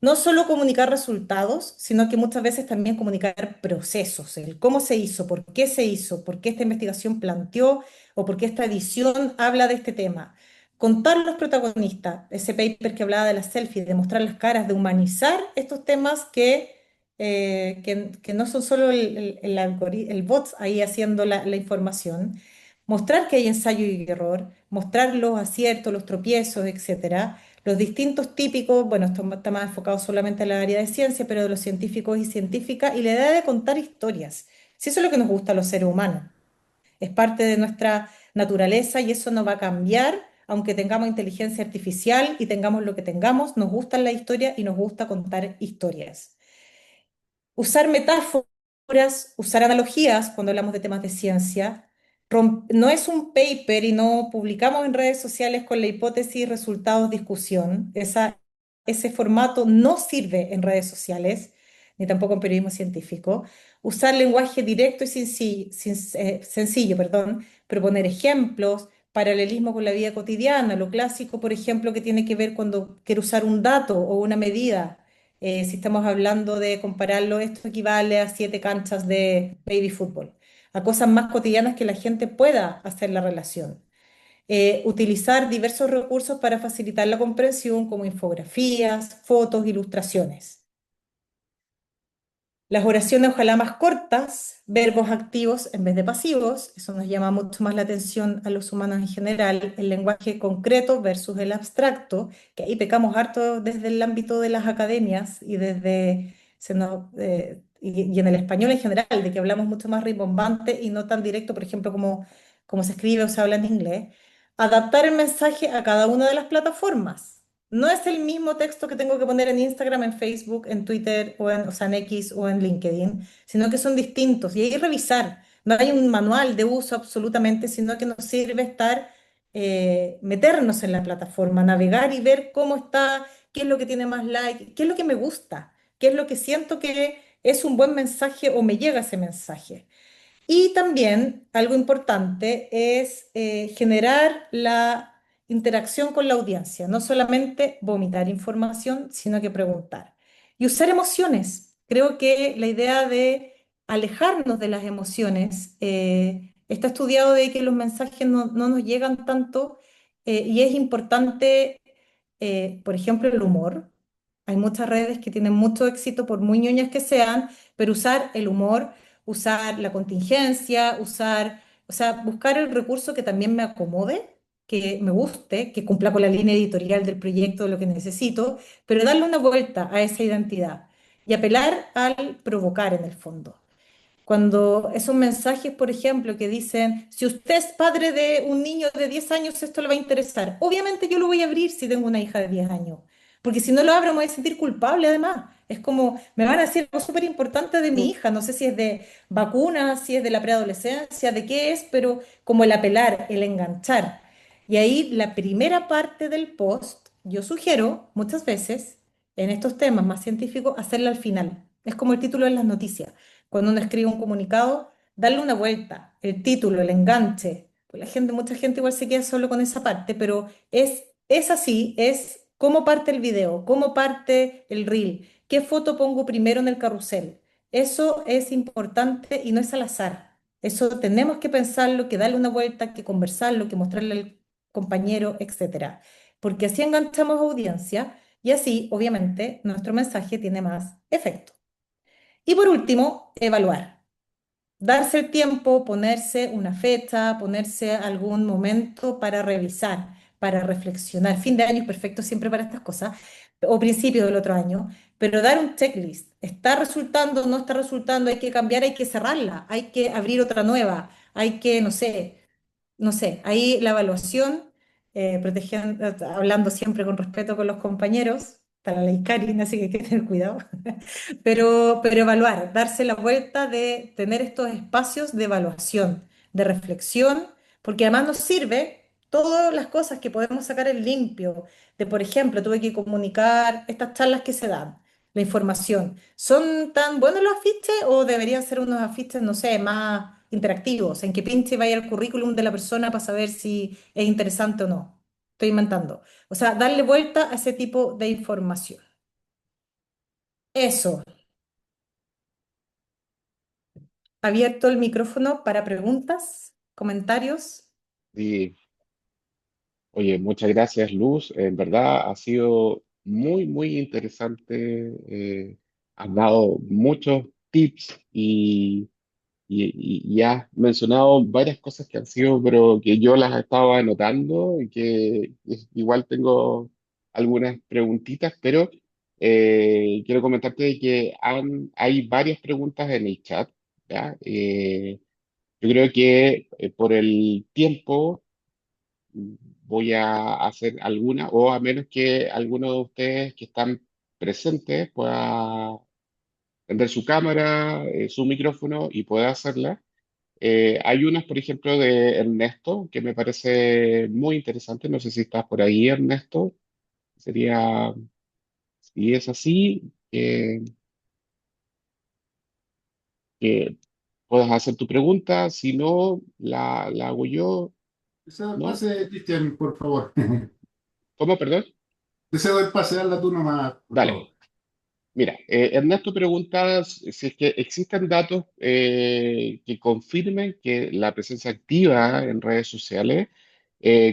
no solo comunicar resultados, sino que muchas veces también comunicar procesos, el cómo se hizo, por qué esta investigación planteó o por qué esta edición habla de este tema. Contar los protagonistas, ese paper que hablaba de las selfies, de mostrar las caras, de humanizar estos temas que no son solo el bot ahí haciendo la información, mostrar que hay ensayo y error, mostrar los aciertos, los tropiezos, etcétera, los distintos típicos, bueno, esto está más enfocado solamente en la área de ciencia, pero de los científicos y científicas, y la idea de contar historias. Si eso es lo que nos gusta a los seres humanos, es parte de nuestra naturaleza y eso no va a cambiar, aunque tengamos inteligencia artificial y tengamos lo que tengamos, nos gustan las historias y nos gusta contar historias. Usar metáforas, usar analogías cuando hablamos de temas de ciencia. No es un paper y no publicamos en redes sociales con la hipótesis, resultados, discusión. Ese formato no sirve en redes sociales, ni tampoco en periodismo científico. Usar lenguaje directo y sencillo, perdón, proponer ejemplos, paralelismo con la vida cotidiana, lo clásico, por ejemplo, que tiene que ver cuando quiero usar un dato o una medida si estamos hablando de compararlo, esto equivale a 7 canchas de baby fútbol, a cosas más cotidianas que la gente pueda hacer la relación. Utilizar diversos recursos para facilitar la comprensión, como infografías, fotos, ilustraciones. Las oraciones ojalá más cortas, verbos activos en vez de pasivos, eso nos llama mucho más la atención a los humanos en general, el lenguaje concreto versus el abstracto, que ahí pecamos harto desde el ámbito de las academias y y en el español en general, de que hablamos mucho más rimbombante y no tan directo, por ejemplo, como se escribe o se habla en inglés. Adaptar el mensaje a cada una de las plataformas. No es el mismo texto que tengo que poner en Instagram, en Facebook, en Twitter, o sea, en X o en LinkedIn, sino que son distintos. Y hay que revisar. No hay un manual de uso absolutamente, sino que nos sirve meternos en la plataforma, navegar y ver cómo está, qué es lo que tiene más like, qué es lo que me gusta, qué es lo que siento que es un buen mensaje o me llega ese mensaje. Y también algo importante es generar la interacción con la audiencia, no solamente vomitar información, sino que preguntar. Y usar emociones. Creo que la idea de alejarnos de las emociones, está estudiado de que los mensajes no nos llegan tanto y es importante, por ejemplo, el humor. Hay muchas redes que tienen mucho éxito, por muy ñoñas que sean, pero usar el humor, usar la contingencia, o sea, buscar el recurso que también me acomode, que me guste, que cumpla con la línea editorial del proyecto, de lo que necesito, pero darle una vuelta a esa identidad y apelar al provocar en el fondo. Cuando esos mensajes, por ejemplo, que dicen, si usted es padre de un niño de 10 años, esto le va a interesar. Obviamente yo lo voy a abrir si tengo una hija de 10 años, porque si no lo abro me voy a sentir culpable además. Es como, me van a decir algo súper importante de mi hija, no sé si es de vacunas, si es de la preadolescencia, de qué es, pero como el apelar, el enganchar. Y ahí la primera parte del post, yo sugiero muchas veces, en estos temas más científicos, hacerla al final. Es como el título de las noticias. Cuando uno escribe un comunicado, darle una vuelta, el título, el enganche. Pues la gente, mucha gente igual se queda solo con esa parte, pero es así, es cómo parte el video, cómo parte el reel, qué foto pongo primero en el carrusel. Eso es importante y no es al azar. Eso tenemos que pensarlo, que darle una vuelta, que conversarlo, que mostrarle al compañero, etcétera. Porque así enganchamos audiencia y así, obviamente, nuestro mensaje tiene más efecto. Y por último, evaluar. Darse el tiempo, ponerse una fecha, ponerse algún momento para revisar, para reflexionar. Fin de año es perfecto siempre para estas cosas, o principio del otro año, pero dar un checklist. ¿Está resultando, no está resultando? Hay que cambiar, hay que cerrarla, hay que abrir otra nueva, hay que, no sé, ahí la evaluación, hablando siempre con respeto con los compañeros, para la ley Karin, así que hay que tener cuidado. Pero evaluar, darse la vuelta de tener estos espacios de evaluación, de reflexión, porque además nos sirve todas las cosas que podemos sacar en limpio. De, por ejemplo, tuve que comunicar estas charlas que se dan, la información. ¿Son tan buenos los afiches o deberían ser unos afiches, no sé, más interactivos, en que pinche y vaya el currículum de la persona para saber si es interesante o no? Estoy inventando. O sea, darle vuelta a ese tipo de información. Eso. Abierto el micrófono para preguntas, comentarios. Y, oye, muchas gracias, Luz. En verdad ha sido muy, muy interesante. Has dado muchos tips y has mencionado varias cosas que han sido, pero que yo las estaba anotando y que igual tengo algunas preguntitas, pero quiero comentarte de que hay varias preguntas en el chat, ¿ya? Yo creo que por el tiempo voy a hacer alguna, o a menos que alguno de ustedes que están presentes pueda prender su cámara, su micrófono y pueda hacerla. Hay unas, por ejemplo, de Ernesto, que me parece muy interesante. No sé si estás por ahí, Ernesto. Sería, si es así, que puedas hacer tu pregunta. Si no, la hago yo. Deseo el ¿No? pase, Cristian, por favor. ¿Cómo, perdón? Deseo el pase, hazla tú nomás, por Dale. favor. Mira, Ernesto pregunta si es que existen datos que confirmen que la presencia activa en redes sociales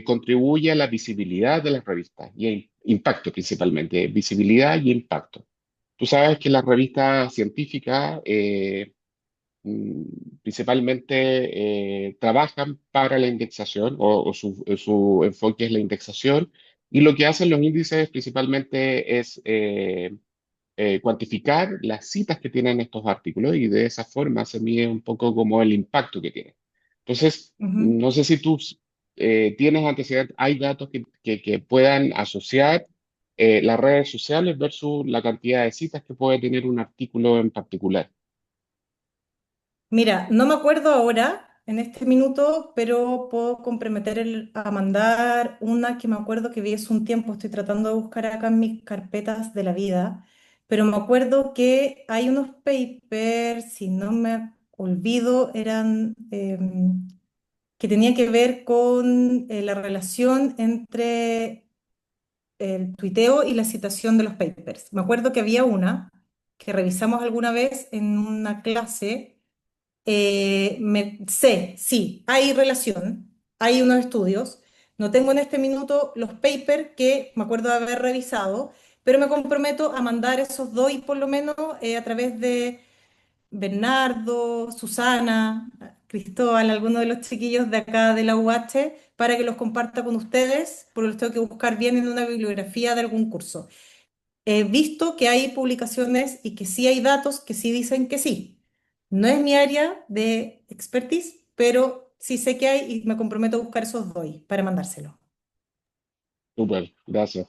contribuye a la visibilidad de las revistas y impacto principalmente, visibilidad y impacto. Tú sabes que las revistas científicas mm, principalmente trabajan para la indexación o su enfoque es la indexación y lo que hacen los índices principalmente es cuantificar las citas que tienen estos artículos y de esa forma se mide un poco como el impacto que tiene. Entonces, Ujú. no sé si tú tienes antecedentes, hay datos que puedan asociar las redes sociales versus la cantidad de citas que puede tener un artículo en particular. Mira, no me acuerdo ahora, en este minuto, pero puedo comprometer a mandar una que me acuerdo que vi hace un tiempo. Estoy tratando de buscar acá en mis carpetas de la vida, pero me acuerdo que hay unos papers, si no me olvido, eran que tenían que ver con la relación entre el tuiteo y la citación de los papers. Me acuerdo que había una que revisamos alguna vez en una clase. Sé, sí, hay relación, hay unos estudios. No tengo en este minuto los papers que me acuerdo de haber revisado, pero me comprometo a mandar esos dos y por lo menos a través de Bernardo, Susana, Cristóbal, alguno de los chiquillos de acá de la UH, para que los comparta con ustedes, porque los tengo que buscar bien en una bibliografía de algún curso. He visto que hay publicaciones y que sí hay datos que sí dicen que sí. No es mi área de expertise, pero sí sé que hay y me comprometo a buscar esos dos para mandárselo. Súper, gracias.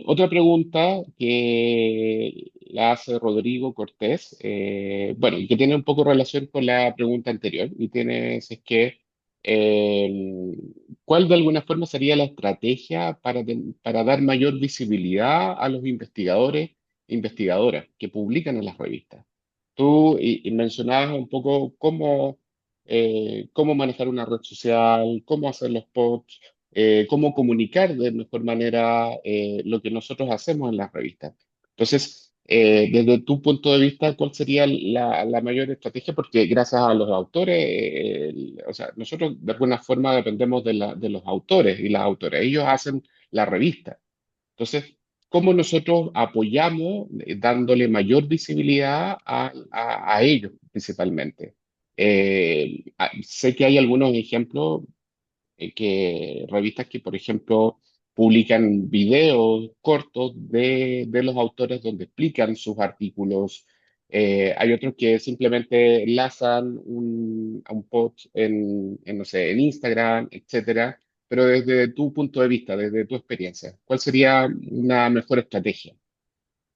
Otra pregunta que la hace Rodrigo Cortés, bueno, y que tiene un poco relación con la pregunta anterior, y tiene, es que, eh, ¿cuál de alguna forma sería la estrategia para dar mayor visibilidad a los investigadores e investigadoras que publican en las revistas? Tú y mencionabas un poco cómo manejar una red social, cómo hacer los posts, cómo comunicar de mejor manera lo que nosotros hacemos en las revistas. Entonces, desde tu punto de vista, ¿cuál sería la mayor estrategia? Porque gracias a los autores, o sea, nosotros de alguna forma dependemos de los autores y las autoras. Ellos hacen la revista. Entonces, ¿cómo nosotros apoyamos dándole mayor visibilidad a ellos principalmente? Sé que hay algunos ejemplos revistas que, por ejemplo, publican videos cortos de los autores donde explican sus artículos. Hay otros que simplemente enlazan a un post no sé, en Instagram, etcétera. Pero desde tu punto de vista, desde tu experiencia, ¿cuál sería una mejor estrategia?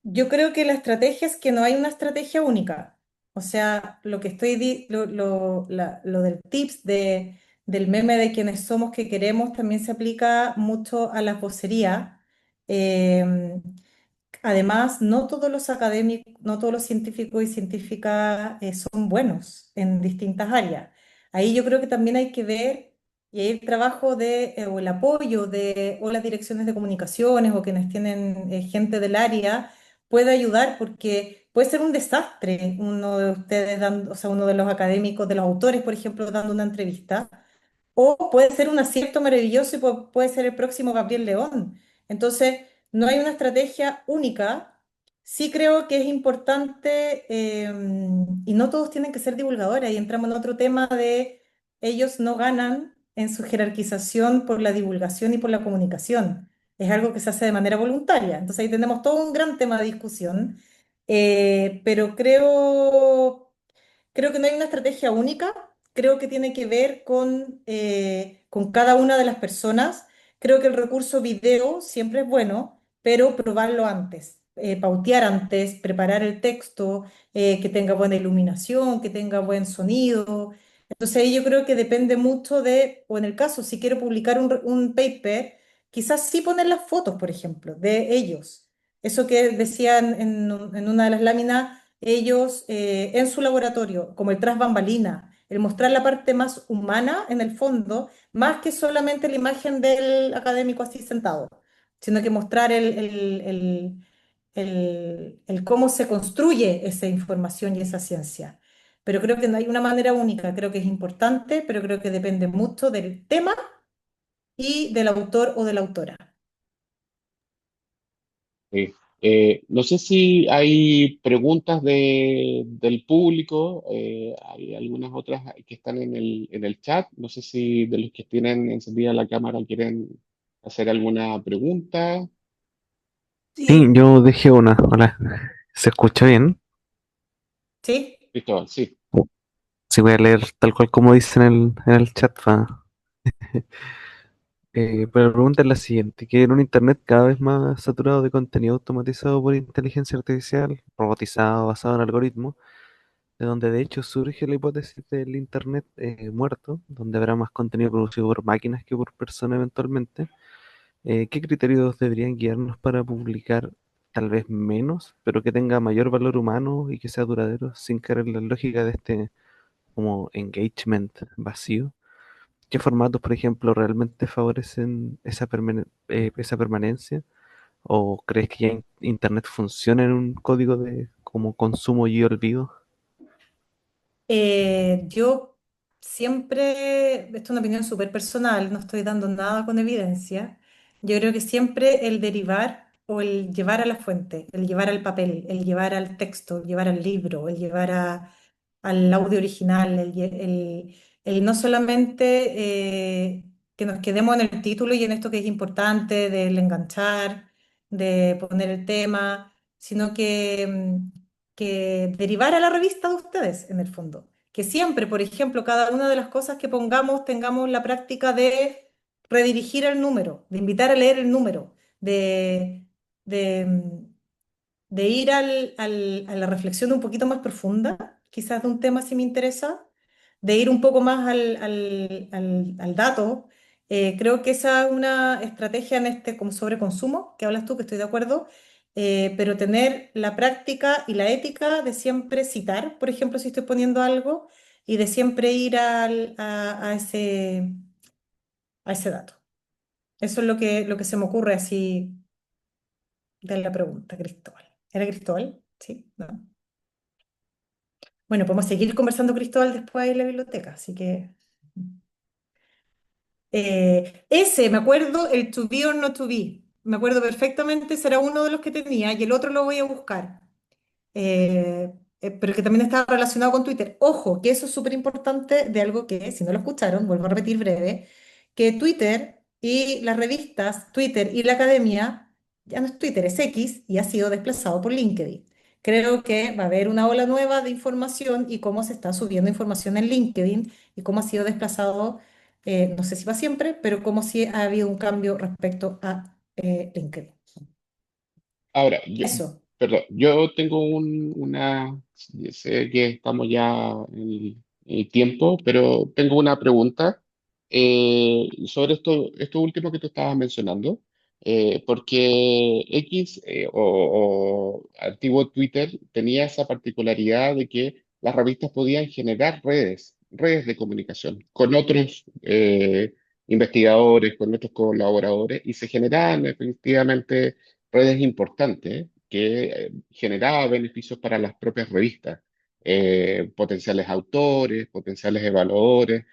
Yo creo que la estrategia es que no hay una estrategia única. O sea, lo que lo del tips del meme de quienes somos que queremos también se aplica mucho a la vocería. Eh, Además, no todos los académicos, no todos los científicos y científicas son buenos en distintas áreas. Ahí yo creo que también hay que ver, y ahí el trabajo o el apoyo o las direcciones de comunicaciones o quienes tienen gente del área puede ayudar porque puede ser un desastre uno de ustedes dando, o sea, uno de los académicos, de los autores, por ejemplo, dando una entrevista o puede ser un acierto maravilloso y puede ser el próximo Gabriel León. Entonces, no hay una estrategia única. Sí creo que es importante, y no todos tienen que ser divulgadores, y entramos en otro tema de ellos no ganan en su jerarquización por la divulgación y por la comunicación. Es algo que se hace de manera voluntaria. Entonces ahí tenemos todo un gran tema de discusión. Pero creo que no hay una estrategia única, creo que tiene que ver con cada una de las personas. Creo que el recurso video siempre es bueno, pero probarlo antes, pautear antes, preparar el texto, que tenga buena iluminación, que tenga buen sonido. Entonces ahí yo creo que depende mucho o en el caso, si quiero publicar un paper, quizás sí poner las fotos, por ejemplo, de ellos. Eso que decían en una de las láminas ellos en su laboratorio, como el tras bambalina, el mostrar la parte más humana en el fondo, más que solamente la imagen del académico así sentado, sino que mostrar el cómo se construye esa información y esa ciencia. Pero creo que no hay una manera única, creo que es importante, pero creo que depende mucho del tema y del autor o de la autora. Sí. No sé si hay preguntas del público, hay algunas otras que están en el chat. No sé si de los que tienen encendida la cámara quieren hacer alguna pregunta. Sí, Sí, yo dejé una. Hola. ¿Se escucha bien? sí. Cristóbal, sí. Sí, voy a leer tal cual como dice en el chat. Pero la pregunta es la siguiente, que en un internet cada vez más saturado de contenido automatizado por inteligencia artificial, robotizado, basado en algoritmos, de donde de hecho surge la hipótesis del internet muerto, donde habrá más contenido producido por máquinas que por personas eventualmente. ¿Qué criterios deberían guiarnos para publicar tal vez menos, pero que tenga mayor valor humano y que sea duradero, sin caer en la lógica de este como engagement vacío? ¿Qué formatos, por ejemplo, realmente favorecen esa permanencia? ¿O crees que ya Internet funciona en un código de como consumo y olvido? Yo siempre, esto es una opinión súper personal, no estoy dando nada con evidencia. Yo creo que siempre el derivar o el llevar a la fuente, el llevar al papel, el llevar al texto, el llevar al libro, el llevar al audio original, el no solamente que nos quedemos en el título y en esto que es importante, del enganchar, de poner el tema, sino que derivar a la revista de ustedes, en el fondo. Que siempre, por ejemplo, cada una de las cosas que pongamos, tengamos la práctica de redirigir el número, de invitar a leer el número, de, de ir a la reflexión un poquito más profunda, quizás de un tema si me interesa, de ir un poco más al dato. Creo que esa es una estrategia en este como sobreconsumo, que hablas tú, que estoy de acuerdo, pero tener la práctica y la ética de siempre citar, por ejemplo, si estoy poniendo algo, y de siempre ir a ese dato. Eso es lo que se me ocurre así de la pregunta, Cristóbal. ¿Era Cristóbal? Sí, no. Bueno, podemos seguir conversando, Cristóbal, después ahí en la biblioteca, así que... ese, me acuerdo, el to be or not to be. Me acuerdo perfectamente, será uno de los que tenía y el otro lo voy a buscar. Pero que también estaba relacionado con Twitter. Ojo, que eso es súper importante de algo que, si no lo escucharon, vuelvo a repetir breve, que Twitter y las revistas, Twitter y la academia, ya no es Twitter, es X y ha sido desplazado por LinkedIn. Creo que va a haber una ola nueva de información y cómo se está subiendo información en LinkedIn y cómo ha sido desplazado, no sé si va siempre, pero cómo sí ha habido un cambio respecto a LinkedIn. Ahora, Eso. perdón, yo tengo sé que estamos ya en el tiempo, pero tengo una pregunta sobre esto último que tú estabas mencionando, porque X o antiguo Twitter tenía esa particularidad de que las revistas podían generar redes de comunicación con otros investigadores, con otros colaboradores, y se generaban efectivamente redes importantes que generaba beneficios para las propias revistas, potenciales autores, potenciales evaluadores.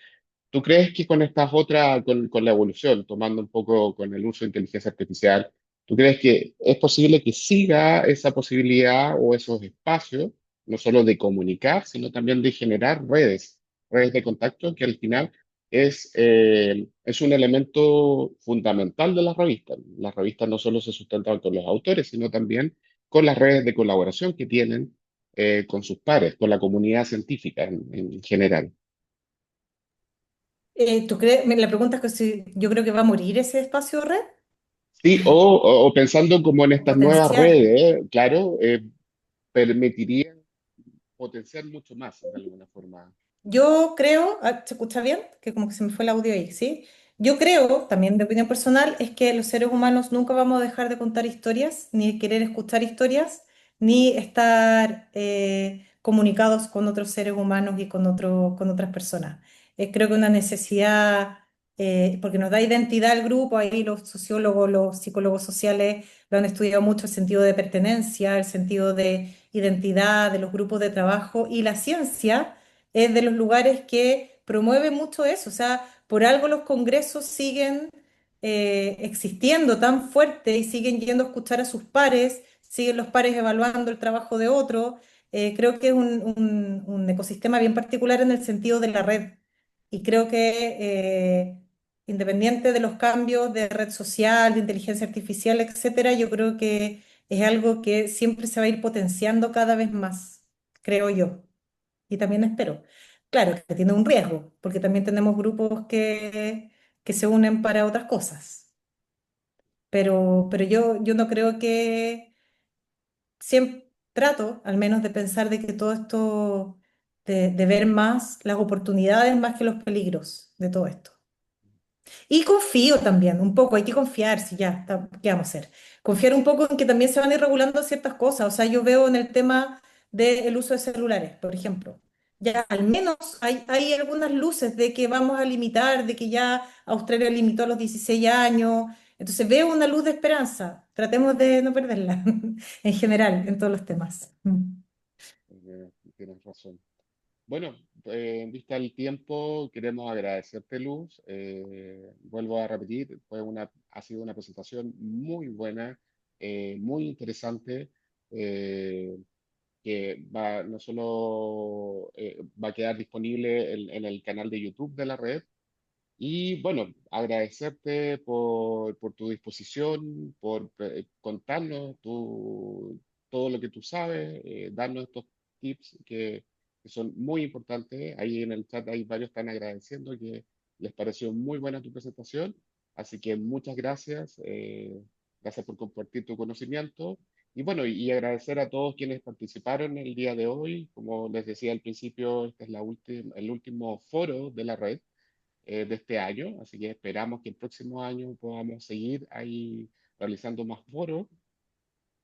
¿Tú crees que con estas otras, con la evolución, tomando un poco con el uso de inteligencia artificial, tú crees que es posible que siga esa posibilidad o esos espacios, no solo de comunicar, sino también de generar redes de contacto, que al final es un elemento fundamental de las revistas? Las revistas no solo se sustentan con los autores, sino también con las redes de colaboración que tienen con sus pares, con la comunidad científica en general. ¿Tú crees? La pregunta es que si yo creo que va a morir ese espacio de red Sí, o pensando como en estas nuevas potencial. redes, claro, permitiría potenciar mucho más de alguna forma. Yo creo, ¿se escucha bien? Que como que se me fue el audio ahí, ¿sí? Yo creo, también de opinión personal, es que los seres humanos nunca vamos a dejar de contar historias, ni de querer escuchar historias, ni estar comunicados con otros seres humanos y con otras personas. Creo que una necesidad, porque nos da identidad al grupo, ahí los sociólogos, los psicólogos sociales lo han estudiado mucho, el sentido de pertenencia, el sentido de identidad de los grupos de trabajo y la ciencia es de los lugares que promueve mucho eso. O sea, por algo los congresos siguen existiendo tan fuerte y siguen yendo a escuchar a sus pares, siguen los pares evaluando el trabajo de otro. Creo que es un ecosistema bien particular en el sentido de la red. Y creo que independiente de los cambios de red social, de inteligencia artificial, etcétera, yo creo que es algo que siempre se va a ir potenciando cada vez más, creo yo. Y también espero. Claro, que tiene un riesgo, porque también tenemos grupos que se unen para otras cosas. Pero yo no creo que siempre trato, al menos, de pensar de que todo esto, de ver más las oportunidades más que los peligros de todo esto. Y confío también, un poco, hay que confiar, si ya, ¿qué vamos a hacer? Confiar un poco en que también se van a ir regulando ciertas cosas. O sea, yo veo en el tema del uso de celulares, por ejemplo. Ya al menos hay algunas luces de que vamos a limitar, de que ya Australia limitó a los 16 años. Entonces veo una luz de esperanza. Tratemos de no perderla en general, en todos los temas. Mm. Tienes razón. Bueno, en vista del tiempo, queremos agradecerte, Luz. Vuelvo a repetir, ha sido una presentación muy buena, muy interesante, eh, que no solo va a quedar disponible en el canal de YouTube de la red. Y bueno, agradecerte por tu disposición, por contarnos todo lo que tú sabes, darnos estos tips que son muy importantes. Ahí en el chat hay varios que están agradeciendo que les pareció muy buena tu presentación. Así que muchas gracias. Gracias por compartir tu conocimiento. Y bueno, y agradecer a todos quienes participaron el día de hoy. Como les decía al principio, este es el último foro de la red de este año, así que esperamos que el próximo año podamos seguir ahí realizando más foros.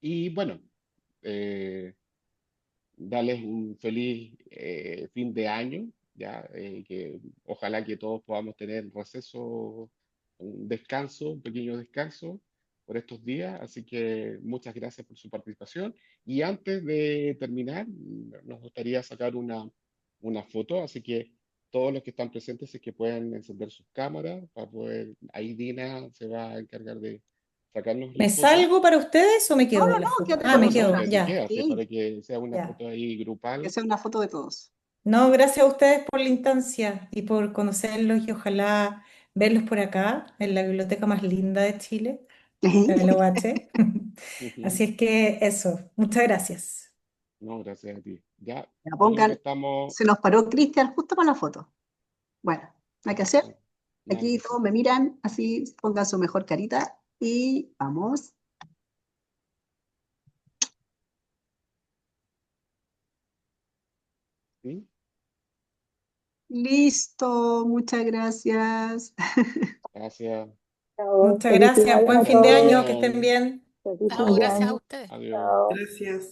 Y bueno, eh, darles un feliz fin de año, ya que ojalá que todos podamos tener receso, un descanso, un pequeño descanso por estos días. Así que muchas gracias por su participación. Y antes de terminar, nos gustaría sacar una foto, así que todos los que están presentes es que puedan encender sus cámaras para poder, ahí Dina se va a encargar de sacarnos la ¿Me foto. salgo para ustedes o me No, quedo no, en la no, foto? quédate Ah, con me No, no, quedo, nosotras. ya, quédate para Sí, que sea una ya. foto ahí que grupal. sea una foto de todos. No, gracias a ustedes por la instancia y por conocerlos y ojalá verlos por acá, en la biblioteca más linda de Chile, en la UH. Ujú. Así es que eso, muchas gracias. No, gracias a ti. Ya, Ya yo creo que pongan, estamos. se nos paró Cristian justo para la foto. Bueno, hay que hacer. Nada Aquí que hacer. todos me miran, así pongan su mejor carita y vamos. ¿Sí? Listo, muchas gracias. Gracias. Muchas gracias, buen fin de Que estén año, que estén bien. bien. Chao, gracias a ustedes. Adiós. Gracias.